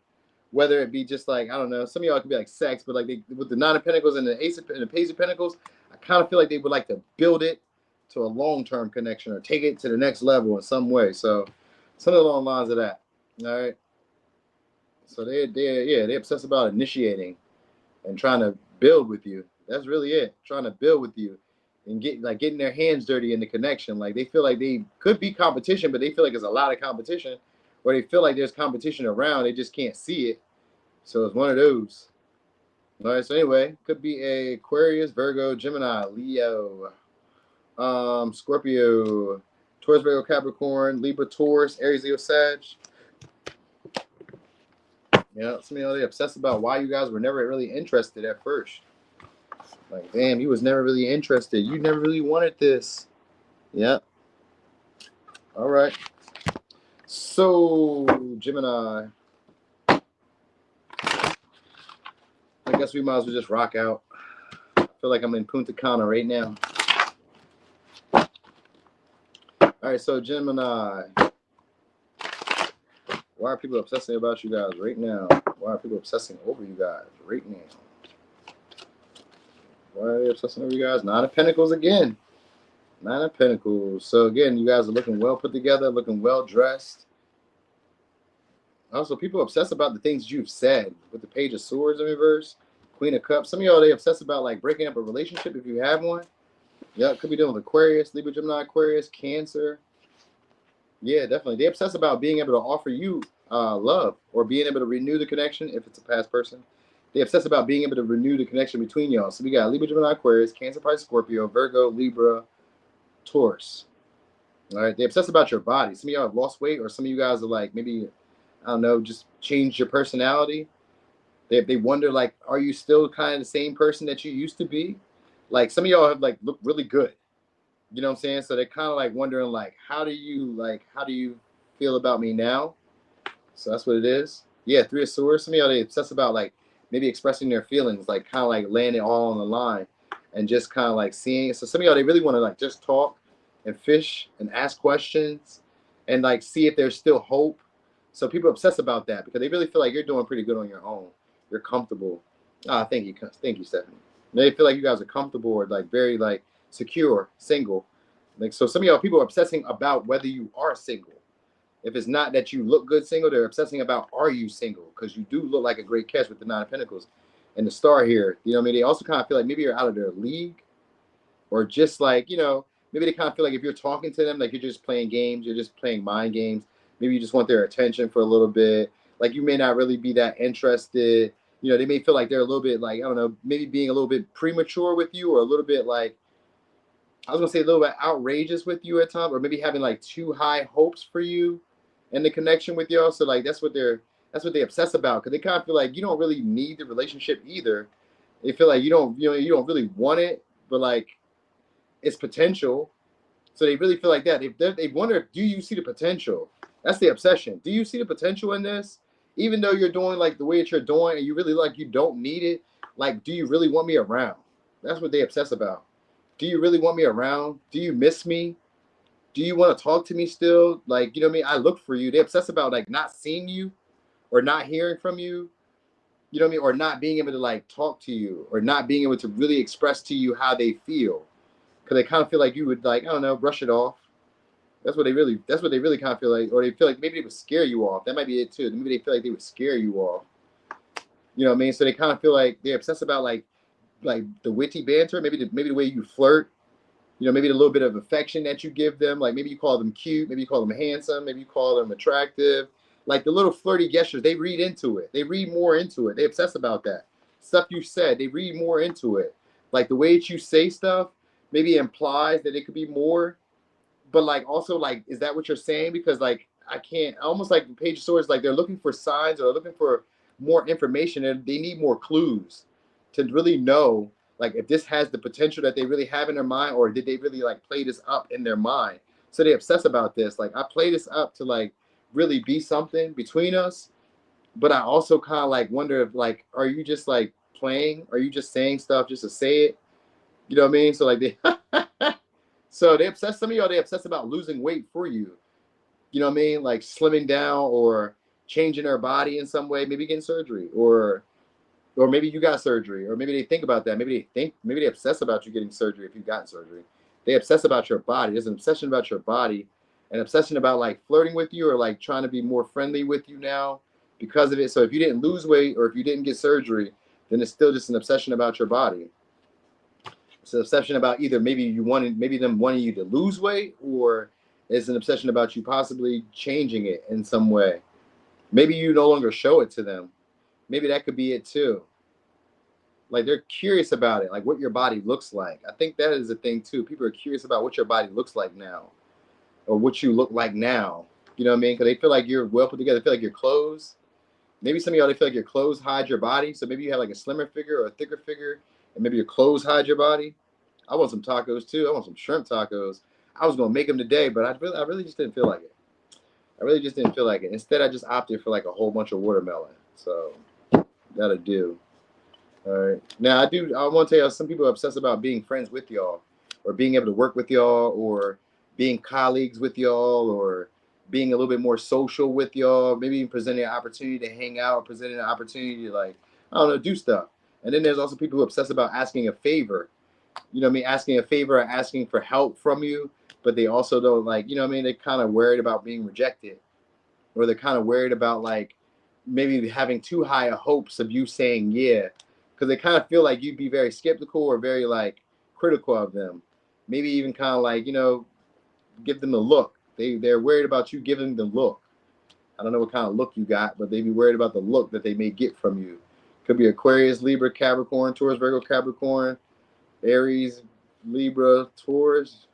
Whether it be just like, I don't know, some of y'all could be like sex, but like with the Nine of Pentacles and the Ace of and the Page of Pentacles, I kind of feel like they would like to build it to a long-term connection or take it to the next level in some way. So something along the lines of that. All right. So they obsess about initiating and trying to build with you. That's really it. Trying to build with you and getting their hands dirty in the connection. Like they feel like they could be competition, but they feel like there's a lot of competition, or they feel like there's competition around. They just can't see it. So it's one of those. All right, so anyway, could be a Aquarius, Virgo, Gemini, Leo, Scorpio, Taurus, Virgo, Capricorn, Libra, Taurus, Aries, Leo, Sag. Yeah, some of they obsessed about why you guys were never really interested at first. Like, damn, you was never really interested. You never really wanted this. Yep. All right. So, Gemini. I guess we might as well just rock out. I feel like I'm in Punta Cana right now. All right, so Gemini. Why are people obsessing about you guys right now? Why are people obsessing over you guys right now? Why are they obsessing over you guys? Nine of Pentacles again. Nine of Pentacles. So again, you guys are looking well put together, looking well dressed. Also, people obsess about the things you've said. With the Page of Swords in reverse, Queen of Cups. Some of y'all, they obsess about like breaking up a relationship if you have one. Yeah, could be dealing with Aquarius, Libra, Gemini, Aquarius, Cancer. Yeah, definitely. They obsess about being able to offer you love or being able to renew the connection if it's a past person. They obsess about being able to renew the connection between y'all. So we got Libra, Gemini, Aquarius, Cancer, Pisces, Scorpio, Virgo, Libra, Taurus. All right. They obsess about your body. Some of y'all have lost weight, or some of you guys are like maybe, I don't know, just changed your personality. They wonder like, are you still kind of the same person that you used to be? Like some of y'all have like looked really good. You know what I'm saying? So they're kind of like wondering like, how do you feel about me now? So that's what it is. Yeah, Three of Swords. Some of y'all, they obsess about like maybe expressing their feelings, like kind of like laying it all on the line and just kind of like seeing. So some of y'all, they really want to like just talk and fish and ask questions and like see if there's still hope. So people obsess about that because they really feel like you're doing pretty good on your own. You're comfortable. Thank you, Stephanie. They feel like you guys are comfortable or like very like secure, single. Like so, some of y'all people are obsessing about whether you are single. If it's not that you look good single, they're obsessing about are you single? Because you do look like a great catch with the Nine of Pentacles and the star here. You know what I mean? They also kind of feel like maybe you're out of their league, or just like, you know, maybe they kind of feel like if you're talking to them, like you're just playing games, you're just playing mind games. Maybe you just want their attention for a little bit. Like you may not really be that interested. You know, they may feel like they're a little bit like, I don't know, maybe being a little bit premature with you, or a little bit like, I was gonna say a little bit outrageous with you at times, or maybe having like too high hopes for you and the connection with y'all. So like that's what they obsess about, because they kind of feel like you don't really need the relationship either. They feel like you don't really want it, but like it's potential. So they really feel like that. They wonder, do you see the potential? That's the obsession. Do you see the potential in this? Even though you're doing like the way that you're doing and you really like you don't need it, like do you really want me around? That's what they obsess about. Do you really want me around? Do you miss me? Do you want to talk to me still? Like, you know what I mean? I look for you. They obsess about like not seeing you or not hearing from you. You know what I mean? Or not being able to like talk to you, or not being able to really express to you how they feel. Because they kind of feel like you would like, I don't know, brush it off. That's what they really kind of feel like. Or they feel like maybe they would scare you off. That might be it too. Maybe they feel like they would scare you off. You know what I mean? So they kind of feel like they obsess about like the witty banter, maybe the way you flirt. You know, maybe the little bit of affection that you give them. Like maybe you call them cute, maybe you call them handsome, maybe you call them attractive. Like the little flirty gestures, they read into it. They read more into it. They obsess about that. Stuff you said, they read more into it. Like the way that you say stuff maybe implies that it could be more. But like also like, is that what you're saying? Because like I can't, almost like the Page of Swords, like they're looking for signs, or they're looking for more information, and they need more clues to really know like if this has the potential that they really have in their mind, or did they really like play this up in their mind. So they obsess about this. Like I play this up to like really be something between us, but I also kind of like wonder if like, are you just like playing? Are you just saying stuff just to say it? You know what I mean? So like they so they obsess, some of y'all, they obsess about losing weight for you. You know what I mean? Like slimming down or changing their body in some way, maybe getting surgery, or maybe you got surgery, or maybe they think about that. Maybe they obsess about you getting surgery if you've gotten surgery. They obsess about your body. There's an obsession about your body, an obsession about like flirting with you, or like trying to be more friendly with you now because of it. So if you didn't lose weight, or if you didn't get surgery, then it's still just an obsession about your body. It's an obsession about either maybe them wanting you to lose weight, or it's an obsession about you possibly changing it in some way. Maybe you no longer show it to them. Maybe that could be it too. Like they're curious about it, like what your body looks like. I think that is a thing too. People are curious about what your body looks like now, or what you look like now. You know what I mean? Because they feel like you're well put together. They feel like your clothes. Maybe some of y'all, they feel like your clothes hide your body. So maybe you have like a slimmer figure or a thicker figure, and maybe your clothes hide your body. I want some tacos too. I want some shrimp tacos. I was gonna make them today, but I really just didn't feel like it. I really just didn't feel like it. Instead, I just opted for like a whole bunch of watermelon. So that'll do. All right. Now I want to tell y'all, some people are obsessed about being friends with y'all, or being able to work with y'all, or being colleagues with y'all, or being a little bit more social with y'all. Maybe even presenting an opportunity to hang out, or presenting an opportunity to, like, I don't know, do stuff. And then there's also people who are obsessed about asking a favor. You know what I mean? Asking a favor or asking for help from you, but they also don't, like, you know what I mean? They're kind of worried about being rejected, or they're kind of worried about, like, maybe having too high of hopes of you saying yeah, because they kind of feel like you'd be very skeptical or very, like, critical of them. Maybe even kind of like, you know, give them the look. They're worried about you giving them the look. I don't know what kind of look you got, but they be worried about the look that they may get from you. Could be Aquarius, Libra, Capricorn, Taurus, Virgo, Capricorn, Aries, Libra, Taurus,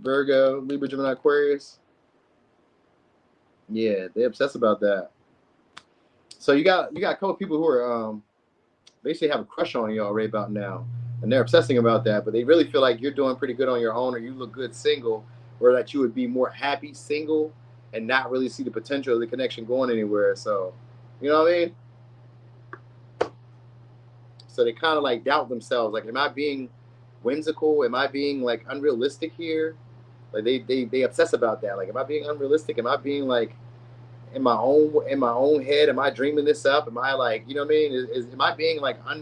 Virgo, Libra, Gemini, Aquarius. Yeah, they obsess about that. So you got a couple people who are basically have a crush on you already about now, and they're obsessing about that. But they really feel like you're doing pretty good on your own, or you look good single, or that you would be more happy single and not really see the potential of the connection going anywhere. So, you know what I mean? So they kind of like doubt themselves. Like, am I being whimsical? Am I being like unrealistic here? Like they obsess about that. Like, am I being unrealistic? Am I being like in my own head? Am I dreaming this up? Am I, like, you know what I mean? Am I being like I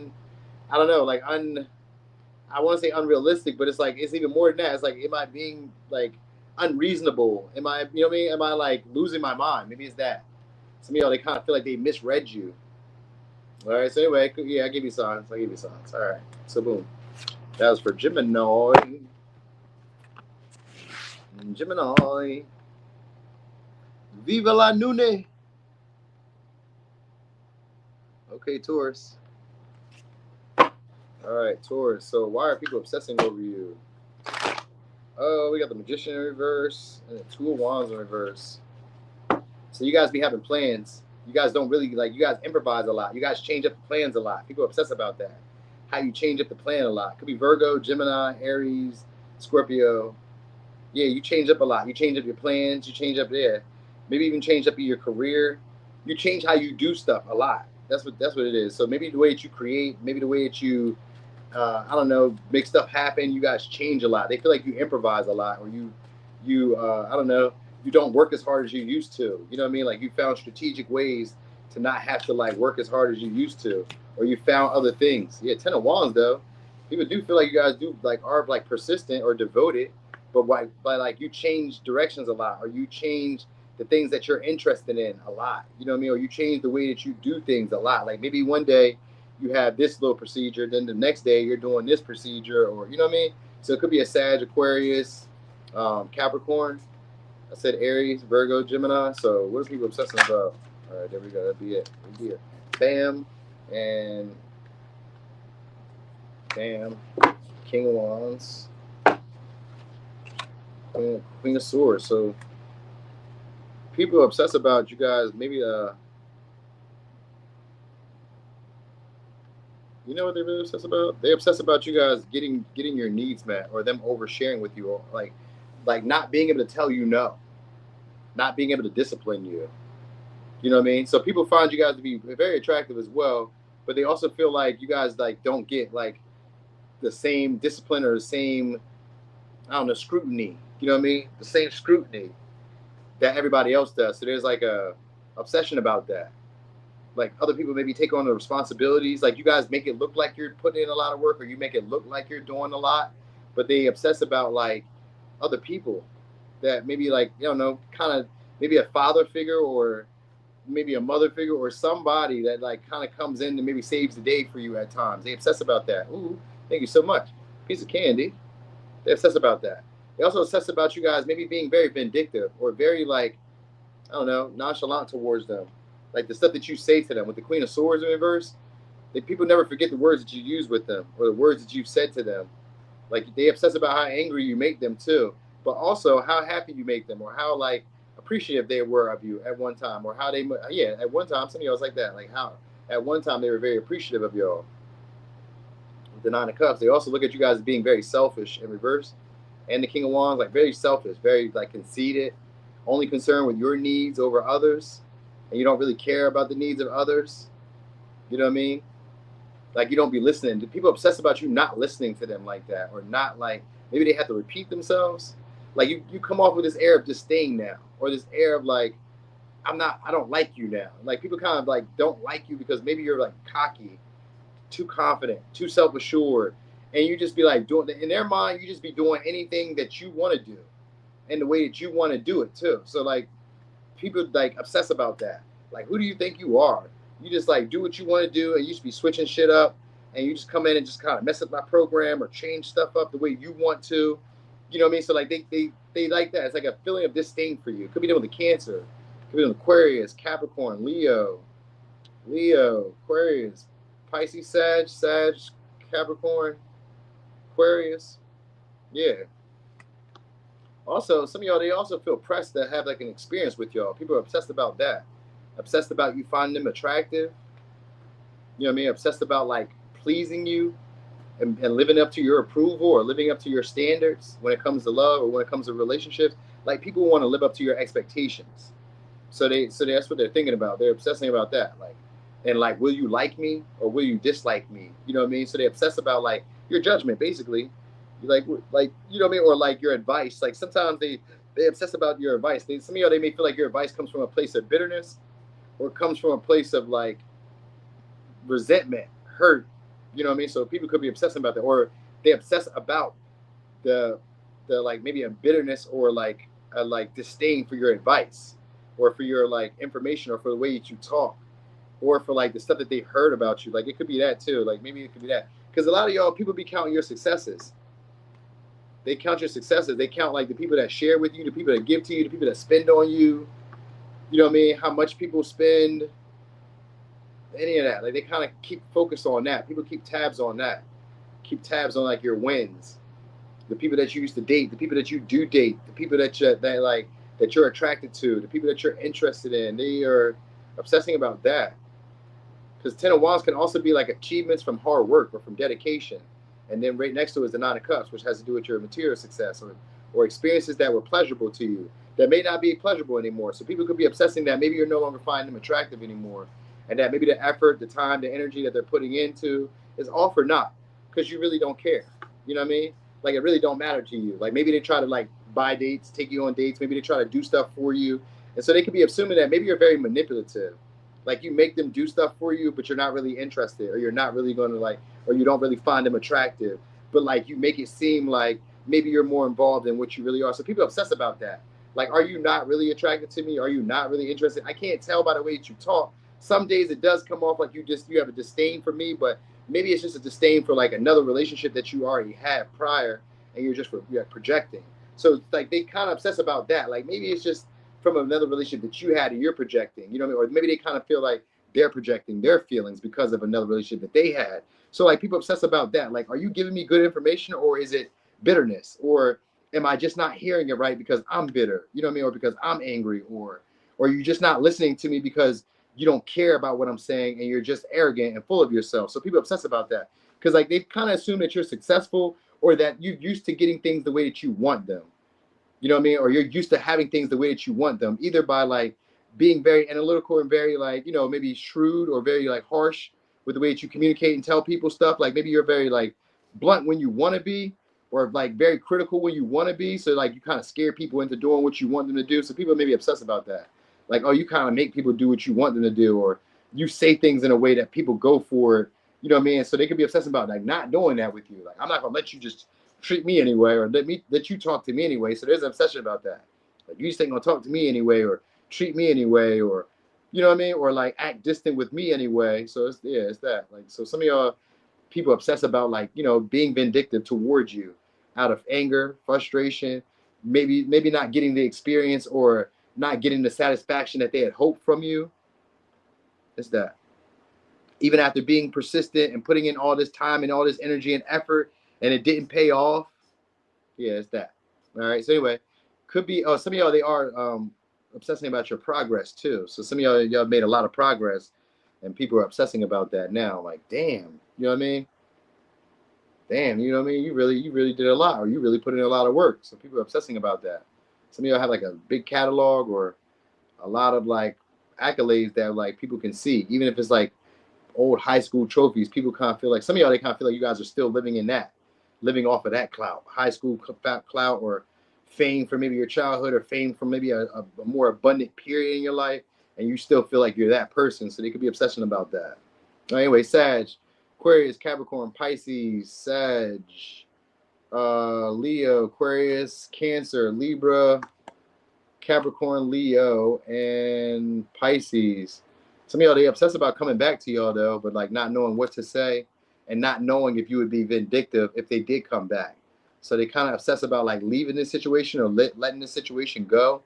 don't know, like I want to say unrealistic, but it's like it's even more than that. It's like, am I being like unreasonable? Am I, you know what I mean? Am I like losing my mind? Maybe it's that. Some of y'all, they kind of feel like they misread you. All right. So anyway, yeah, I give you signs. All right. So boom. That was for Gemini. Gemini. Viva la Nune. Okay, Taurus. All right, Taurus. So why are people obsessing over you? Oh, we got the Magician in reverse and the Two of Wands in reverse. So you guys be having plans. You guys don't really, like, you guys improvise a lot. You guys change up the plans a lot. People obsess about that. How you change up the plan a lot. Could be Virgo, Gemini, Aries, Scorpio. Yeah, you change up a lot. You change up your plans. You change up there. Maybe even change up your career. You change how you do stuff a lot. That's what it is. So maybe the way that you create, maybe the way that you I don't know, make stuff happen. You guys change a lot. They feel like you improvise a lot, or you I don't know, you don't work as hard as you used to. You know what I mean? Like, you found strategic ways to not have to, like, work as hard as you used to, or you found other things. Yeah, Ten of Wands though. People do feel like you guys do, like, are like persistent or devoted, but like you change directions a lot, or you change the things that you're interested in a lot. You know what I mean? Or you change the way that you do things a lot. Like, maybe one day you have this little procedure, then the next day you're doing this procedure, or, you know what I mean? So it could be a Sag, Aquarius, Capricorn. I said Aries, Virgo, Gemini. So what are people obsessing about? All right, there we go. That'd be it. Bam, and bam. King of Wands, Queen of Swords. So people are obsessed about you guys. Maybe you know what they're really obsessed about? They're obsessed about you guys getting your needs met, or them oversharing with you, or like not being able to tell you no, not being able to discipline you. You know what I mean? So people find you guys to be very attractive as well, but they also feel like you guys, like, don't get, like, the same discipline or the same, I don't know, scrutiny. You know what I mean? The same scrutiny that everybody else does. So there's like a obsession about that. Like, other people maybe take on the responsibilities. Like, you guys make it look like you're putting in a lot of work, or you make it look like you're doing a lot, but they obsess about, like, other people that maybe, like, you don't know, kind of maybe a father figure, or maybe a mother figure, or somebody that, like, kind of comes in and maybe saves the day for you at times. They obsess about that. Ooh, thank you so much. Piece of candy. They obsess about that. They also obsess about you guys maybe being very vindictive, or very, like, I don't know, nonchalant towards them. Like the stuff that you say to them with the Queen of Swords in reverse, people never forget the words that you use with them or the words that you've said to them. Like they obsess about how angry you make them too, but also how happy you make them, or how like appreciative they were of you at one time, or how they at one time some of y'all was like that, like how at one time they were very appreciative of y'all. With the Nine of Cups, they also look at you guys as being very selfish in reverse, and the King of Wands like very selfish, very like conceited, only concerned with your needs over others, and you don't really care about the needs of others. You know what I mean? Like you don't be listening. Do people obsess about you not listening to them like that, or not like maybe they have to repeat themselves? Like you come off with this air of disdain now, or this air of like I don't like you now. Like people kind of like don't like you because maybe you're like cocky, too confident, too self assured, and you just be like doing in their mind you just be doing anything that you want to do, and the way that you want to do it too. So like people like obsess about that. Like who do you think you are? You just like do what you want to do, and you just be switching shit up, and you just come in and just kind of mess up my program or change stuff up the way you want to. You know what I mean? So like they like that. It's like a feeling of disdain for you. It could be done with a Cancer, it could be with Aquarius, Capricorn, Leo, Aquarius, Pisces, Sag, Capricorn, Aquarius. Yeah. Also, some of y'all, they also feel pressed to have like an experience with y'all. People are obsessed about that. Obsessed about you finding them attractive. You know what I mean? Obsessed about like pleasing you and living up to your approval or living up to your standards when it comes to love or when it comes to relationships. Like people want to live up to your expectations. So that's what they're thinking about. They're obsessing about that. Like, and like, will you like me or will you dislike me? You know what I mean? So they obsess about like your judgment, basically. Like you know what I mean? Or like your advice. Like sometimes they obsess about your advice. Some of y'all, they may feel like your advice comes from a place of bitterness, or it comes from a place of like resentment, hurt. You know what I mean? So people could be obsessing about that, or they obsess about the like maybe a bitterness or like a like disdain for your advice, or for your like information, or for the way that you talk, or for like the stuff that they heard about you. Like it could be that too. Like maybe it could be that, because a lot of y'all people be counting your successes. They count your successes. They count like the people that share with you, the people that give to you, the people that spend on you. You know what I mean? How much people spend, any of that. Like they kind of keep focus on that. People keep tabs on that. Keep tabs on like your wins, the people that you used to date, the people that you do date, the people that you're attracted to, the people that you're interested in. They are obsessing about that. Because Ten of Wands can also be like achievements from hard work or from dedication. And then right next to it is the Nine of Cups, which has to do with your material success, or experiences that were pleasurable to you that may not be pleasurable anymore. So people could be obsessing that maybe you're no longer finding them attractive anymore, and that maybe the effort, the time, the energy that they're putting into is all for naught because you really don't care. You know what I mean? Like it really don't matter to you. Like maybe they try to like buy dates, take you on dates. Maybe they try to do stuff for you, and so they could be assuming that maybe you're very manipulative. Like you make them do stuff for you, but you're not really interested, or you're not really going to like, or you don't really find them attractive. But like you make it seem like maybe you're more involved than what you really are. So people obsess about that. Like, are you not really attracted to me? Are you not really interested? I can't tell by the way that you talk. Some days it does come off like you have a disdain for me, but maybe it's just a disdain for like another relationship that you already had prior, and you're projecting. So it's like they kind of obsess about that. Like maybe it's just from another relationship that you had and you're projecting, you know what I mean? Or maybe they kind of feel like they're projecting their feelings because of another relationship that they had. So like people obsess about that. Like, are you giving me good information, or is it bitterness? Or am I just not hearing it right because I'm bitter? You know what I mean? Or because I'm angry, or you're just not listening to me because you don't care about what I'm saying and you're just arrogant and full of yourself. So people obsess about that because like they kind of assume that you're successful, or that you're used to getting things the way that you want them. You know what I mean? Or you're used to having things the way that you want them, either by like being very analytical and very like, you know, maybe shrewd, or very like harsh with the way that you communicate and tell people stuff. Like maybe you're very like blunt when you want to be, or like very critical when you want to be. So like you kind of scare people into doing what you want them to do. So people maybe obsess about that. Like, oh, you kind of make people do what you want them to do, or you say things in a way that people go for it. You know what I mean? So they could be obsessed about like not doing that with you. Like, I'm not gonna let you just treat me anyway, or let you talk to me anyway. So there's an obsession about that. Like you just ain't gonna talk to me anyway, or treat me anyway, or you know what I mean, or like act distant with me anyway. So it's that. Like, so some of y'all people obsess about like, you know, being vindictive towards you out of anger, frustration, maybe not getting the experience or not getting the satisfaction that they had hoped from you. It's that. Even after being persistent and putting in all this time and all this energy and effort, and it didn't pay off. Yeah, it's that. All right. So anyway, could be. Oh, some of y'all they are obsessing about your progress too. So some of y'all made a lot of progress, and people are obsessing about that now. Like, damn, you know what I mean? Damn, you know what I mean? You really did a lot, or you really put in a lot of work. So people are obsessing about that. Some of y'all have like a big catalog or a lot of like accolades that like people can see, even if it's like old high school trophies. People kind of feel like some of y'all they kind of feel like you guys are still living in that, living off of that clout, high school clout, or fame from maybe your childhood, or fame from maybe a more abundant period in your life, and you still feel like you're that person. So they could be obsession about that. Anyway, Sag, Aquarius, Capricorn, Pisces, Sag, Leo, Aquarius, Cancer, Libra, Capricorn, Leo, and Pisces. Some of y'all, they obsessed about coming back to y'all, though, but like not knowing what to say and not knowing if you would be vindictive if they did come back. So they kind of obsess about like leaving this situation or letting this situation go.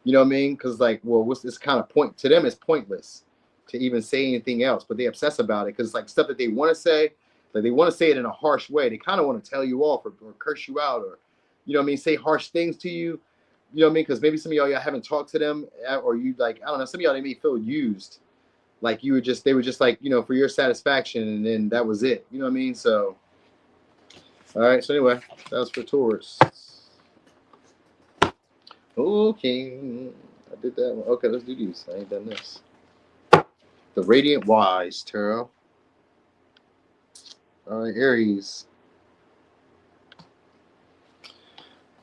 You know what I mean? Because like, well, what's this kind of point to them? It's pointless to even say anything else, but they obsess about it because it's like stuff that they want to say. Like they want to say it in a harsh way. They kind of want to tell you off or curse you out or, you know what I mean, say harsh things to you. You know what I mean? Because maybe some of y'all haven't talked to them, or you like, I don't know, some of y'all they may feel used, like they were just like, you know, for your satisfaction, and then that was it. You know what I mean? So, all right. So anyway, that was for Taurus. Okay, I did that one. Okay, let's do these. I ain't done this. The Radiant Wise Tarot. All right, Aries.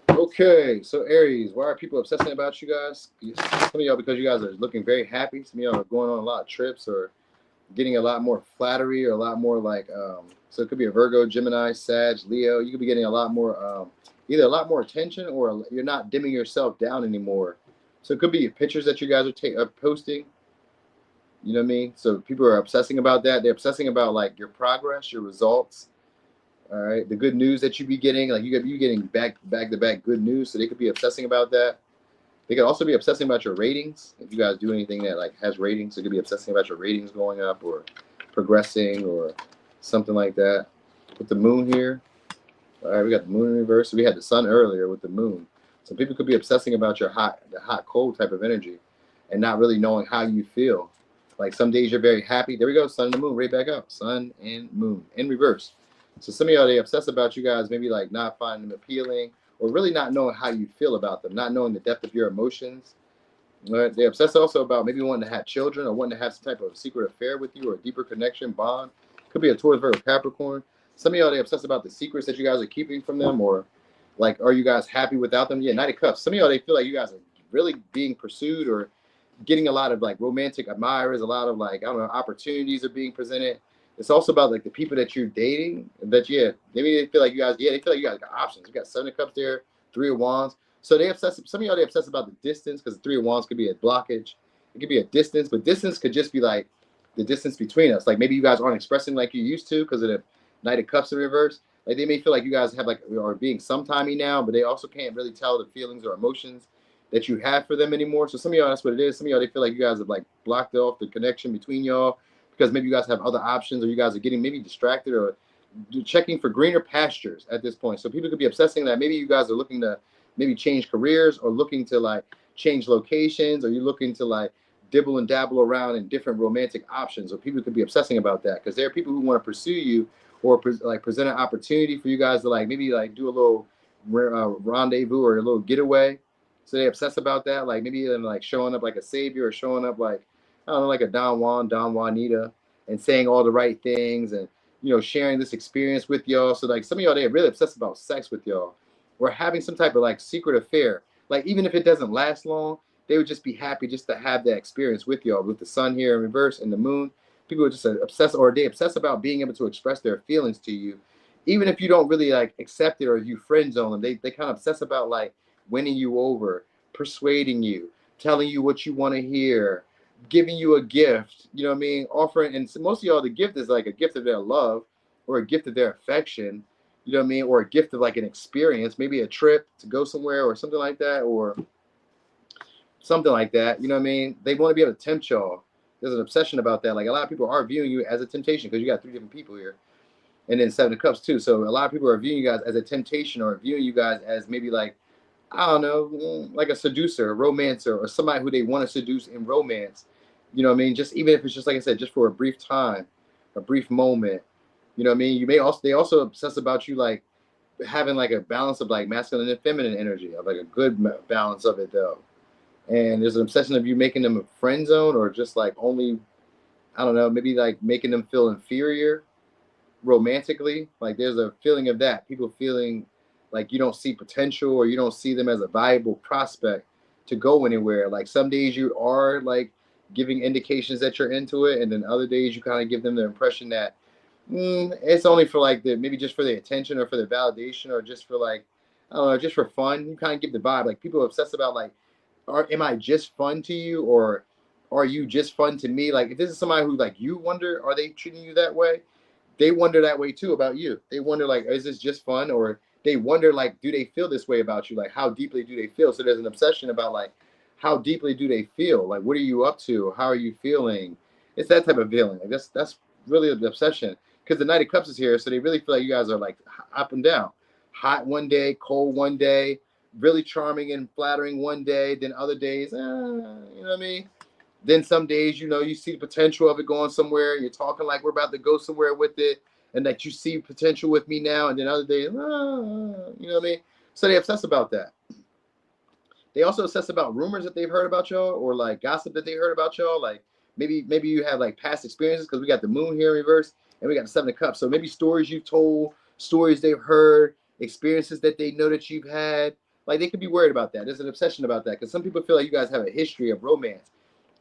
Okay, so Aries, why are people obsessing about you guys? Some of y'all because you guys are looking very happy. Some of y'all are going on a lot of trips or getting a lot more flattery or a lot more like, so it could be a Virgo, Gemini, Sag, Leo. You could be getting a lot more, either a lot more attention or you're not dimming yourself down anymore. So it could be pictures that you guys are posting. You know what I mean? So people are obsessing about that. They're obsessing about like your progress, your results. All right, the good news that you be getting, like you getting back to back good news. So they could be obsessing about that. They could also be obsessing about your ratings. If you guys do anything that like has ratings, it could be obsessing about your ratings going up or progressing or something like that. With the moon here, all right, we got the moon in reverse. So we had the sun earlier with the moon. So people could be obsessing about the hot, cold type of energy, and not really knowing how you feel. Like some days you're very happy. There we go, sun and the moon, right back up. Sun and moon in reverse. So some of y'all they obsess about you guys, maybe like not finding them appealing, or really not knowing how you feel about them, not knowing the depth of your emotions. Right? They obsess also about maybe wanting to have children or wanting to have some type of secret affair with you or a deeper connection, bond. Could be a Taurus, Virgo, Capricorn. Some of y'all they obsess about the secrets that you guys are keeping from them, or like, are you guys happy without them? Yeah, Knight of Cups. Some of y'all they feel like you guys are really being pursued or getting a lot of like romantic admirers, a lot of like, I don't know, opportunities are being presented. It's also about like the people that you're dating. That maybe they feel like you guys, they feel like you guys got options. You got Seven of Cups there, Three of Wands. So they obsess. Some of y'all they obsess about the distance because the Three of Wands could be a blockage. It could be a distance, but distance could just be like the distance between us. Like maybe you guys aren't expressing like you used to because of the Knight of Cups in reverse. Like they may feel like you guys have like are being sometimey now, but they also can't really tell the feelings or emotions that you have for them anymore. So some of y'all, that's what it is. Some of y'all, they feel like you guys have like blocked off the connection between y'all because maybe you guys have other options or you guys are getting maybe distracted or checking for greener pastures at this point. So people could be obsessing that maybe you guys are looking to maybe change careers or looking to like change locations, or you're looking to like dibble and dabble around in different romantic options. Or people could be obsessing about that because there are people who want to pursue you or like present an opportunity for you guys to like maybe like do a little rendezvous or a little getaway. So they obsess about that, like maybe even like showing up like a savior or showing up like, I don't know, like a Don Juan, Don Juanita, and saying all the right things and, you know, sharing this experience with y'all. So like some of y'all, they're really obsessed about sex with y'all or having some type of like secret affair. Like even if it doesn't last long, they would just be happy just to have that experience with y'all, with the sun here in reverse and the moon. People are just obsessed, or they obsess about being able to express their feelings to you. Even if you don't really like accept it or you friend zone them, they kind of obsess about like winning you over, persuading you, telling you what you want to hear, giving you a gift, you know what I mean? Offering, and most of y'all, the gift is like a gift of their love or a gift of their affection, you know what I mean? Or a gift of like an experience, maybe a trip to go somewhere or something like that, or something like that, you know what I mean? They want to be able to tempt y'all. There's an obsession about that. Like a lot of people are viewing you as a temptation because you got 3 different people here. And then 7 of Cups too. So a lot of people are viewing you guys as a temptation or viewing you guys as maybe like, I don't know, like a seducer, a romancer, or somebody who they want to seduce in romance. You know what I mean? Just even if it's just like I said, just for a brief time, a brief moment. You know what I mean? You may also they also obsess about you like having like a balance of like masculine and feminine energy, of like a good balance of it though. And there's an obsession of you making them a friend zone or just like only, I don't know, maybe like making them feel inferior romantically. Like there's a feeling of that. People feeling like you don't see potential or you don't see them as a viable prospect to go anywhere. Like some days you are like giving indications that you're into it, and then other days you kind of give them the impression that it's only for like the maybe just for the attention or for the validation or just for like, I don't know, just for fun. You kind of give the vibe like people obsess about like, am I just fun to you or are you just fun to me? Like if this is somebody who like you wonder, are they treating you that way? They wonder that way too about you. They wonder like, is this just fun? Or they wonder like, do they feel this way about you? Like how deeply do they feel? So there's an obsession about like, how deeply do they feel? Like what are you up to? How are you feeling? It's that type of feeling. Like that's really the obsession. Because the Knight of Cups is here, so they really feel like you guys are like up and down. Hot one day, cold one day, really charming and flattering one day, then other days, you know what I mean? Then some days, you know, you see the potential of it going somewhere. You're talking like we're about to go somewhere with it, and that you see potential with me now. And then other days, you know what I mean? So they obsess about that. They also obsess about rumors that they've heard about y'all, or like gossip that they heard about y'all. Like maybe you have like past experiences because we got the Moon here in reverse, and we got the 7 of Cups. So maybe stories you've told, stories they've heard, experiences that they know that you've had. Like they could be worried about that. There's an obsession about that because some people feel like you guys have a history of romance,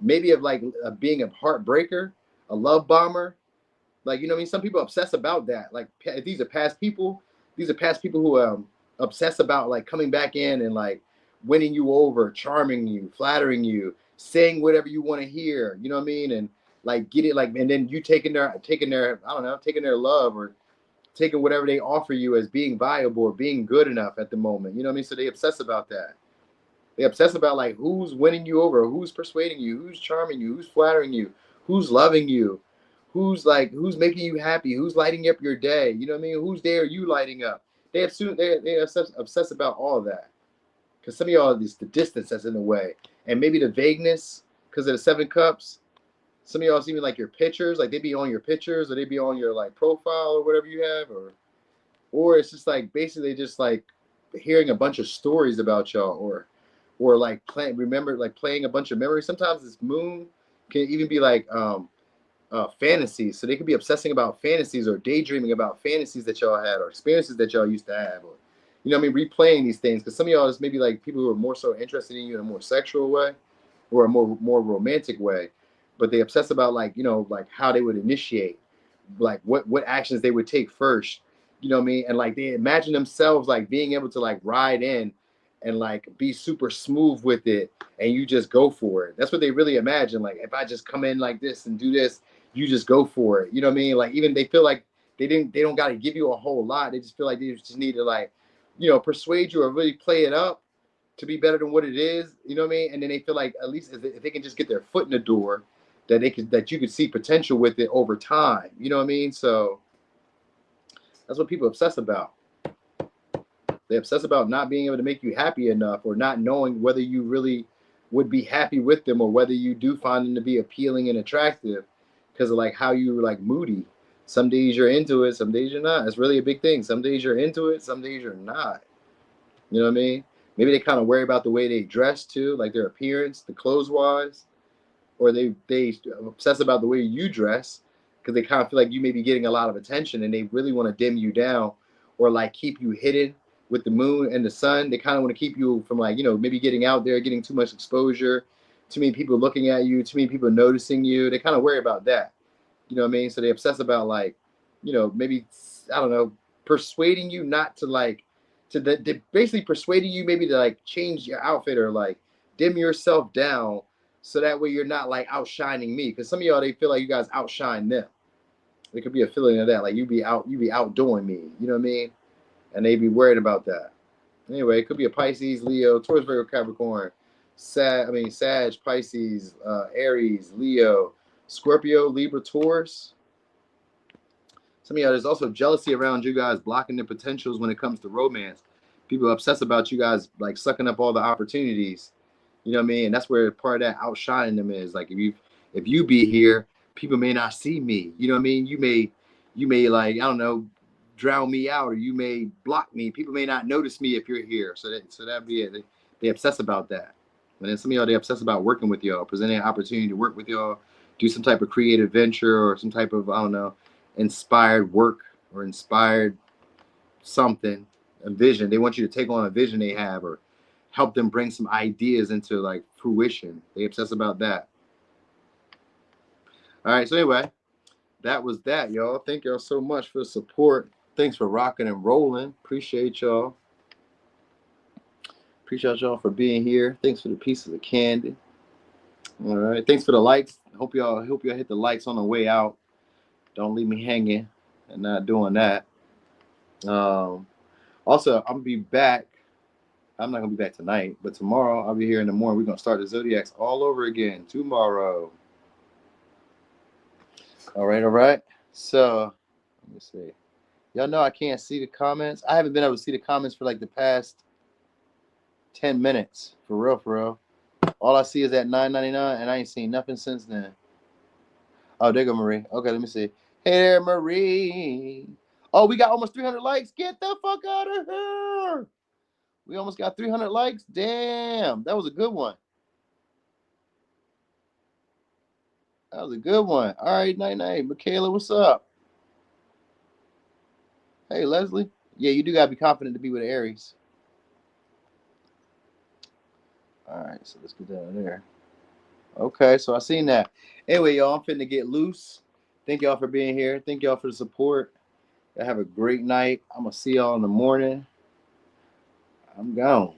maybe of like being a heartbreaker, a love bomber. Like, you know what I mean? Some people obsess about that. Like these are past people. These are past people who obsess about like coming back in and like winning you over, charming you, flattering you, saying whatever you want to hear. You know what I mean? And like get it like, and then you taking their I don't know, taking their love or taking whatever they offer you as being viable or being good enough at the moment. You know what I mean? So they obsess about that. They obsess about like who's winning you over, who's persuading you, who's charming you, who's flattering you, who's loving you, who's making you happy, who's lighting up your day. You know what I mean? Who's there you lighting up? They obsess about all of that. Because some of y'all is the distance that's in the way. And maybe the vagueness because of the 7 Cups. Some of y'all even like your pictures, like they be on your pictures or they be on your like profile or whatever you have, or it's just like basically just like hearing a bunch of stories about y'all or like playing a bunch of memories. Sometimes this moon can even be like fantasies. So they could be obsessing about fantasies or daydreaming about fantasies that y'all had or experiences that y'all used to have, or you know what I mean, replaying these things. Because some of y'all is maybe like people who are more so interested in you in a more sexual way or a more romantic way, but they obsess about like, you know, like how they would initiate, like what actions they would take first, you know what I mean? And like they imagine themselves like being able to like ride in and like be super smooth with it and you just go for it. That's what they really imagine. Like if I just come in like this and do this, you just go for it. You know what I mean? Like even they feel like they don't got to give you a whole lot. They just feel like they just need to like, you know, persuade you or really play it up to be better than what it is. You know what I mean? And then they feel like at least if they can just get their foot in the door, that you could see potential with it over time. You know what I mean? So that's what people obsess about. They obsess about not being able to make you happy enough or not knowing whether you really would be happy with them or whether you do find them to be appealing and attractive because of like how you're like moody. Some days you're into it, some days you're not. It's really a big thing. Some days you're into it, some days you're not. You know what I mean? Maybe they kind of worry about the way they dress too, like their appearance, the clothes wise, or they obsess about the way you dress because they kind of feel like you may be getting a lot of attention and they really want to dim you down or like keep you hidden with the moon and the sun. They kind of want to keep you from like, you know, maybe getting out there, getting too much exposure, too many people looking at you, too many people noticing you. They kind of worry about that. You know what I mean? So they obsess about like, you know, maybe, I don't know, persuading you not to like, basically persuading you maybe to like change your outfit or like dim yourself down so that way you're not like outshining me. Because some of y'all, they feel like you guys outshine them. There could be a feeling of that, like you be outdoing me. You know what I mean? And they be worried about that. Anyway, it could be a Pisces, Leo, Taurus, Virgo, Capricorn, Sag, Pisces, Aries, Leo, Scorpio, Libra, Taurus. Some of y'all, there's also jealousy around you guys, blocking the potentials when it comes to romance. People obsess about you guys like sucking up all the opportunities. You know what I mean? And that's where part of that outshining them is. Like if you be here, people may not see me. You know what I mean? You may like, I don't know, drown me out, or you may block me. People may not notice me if you're here. So that'd be it. They obsess about that. And then some of y'all, they obsess about working with y'all, presenting an opportunity to work with y'all, do some type of creative venture or some type of, I don't know, inspired work or inspired something, a vision. They want you to take on a vision they have or help them bring some ideas into like fruition. They obsess about that. All right. So anyway, that was that, y'all. Thank y'all so much for the support. Thanks for rocking and rolling. Appreciate y'all. Appreciate y'all for being here. Thanks for the pieces of candy. All right. Thanks for the likes. Hope y'all hit the likes on the way out. Don't leave me hanging and not doing that. Also, I'm gonna be back. I'm not gonna be back tonight, but tomorrow I'll be here in the morning. We're gonna start the Zodiacs all over again tomorrow. All right. So let me see. Y'all know I can't see the comments. I haven't been able to see the comments for like the past 10 minutes. For real. All I see is that $9.99, and I ain't seen nothing since then. Oh, there go Marie. Okay, let me see. Hey there, Marie. Oh, we got almost 300 likes. Get the fuck out of here. We almost got 300 likes. Damn, that was a good one. That was a good one. All right, night. Michaela, what's up? Hey, Leslie. Yeah, you do got to be confident to be with Aries. All right, so let's get down there. Okay, so I seen that. Anyway, y'all, I'm finna get loose. Thank y'all for being here. Thank y'all for the support. Y'all have a great night. I'm going to see y'all in the morning. I'm gone.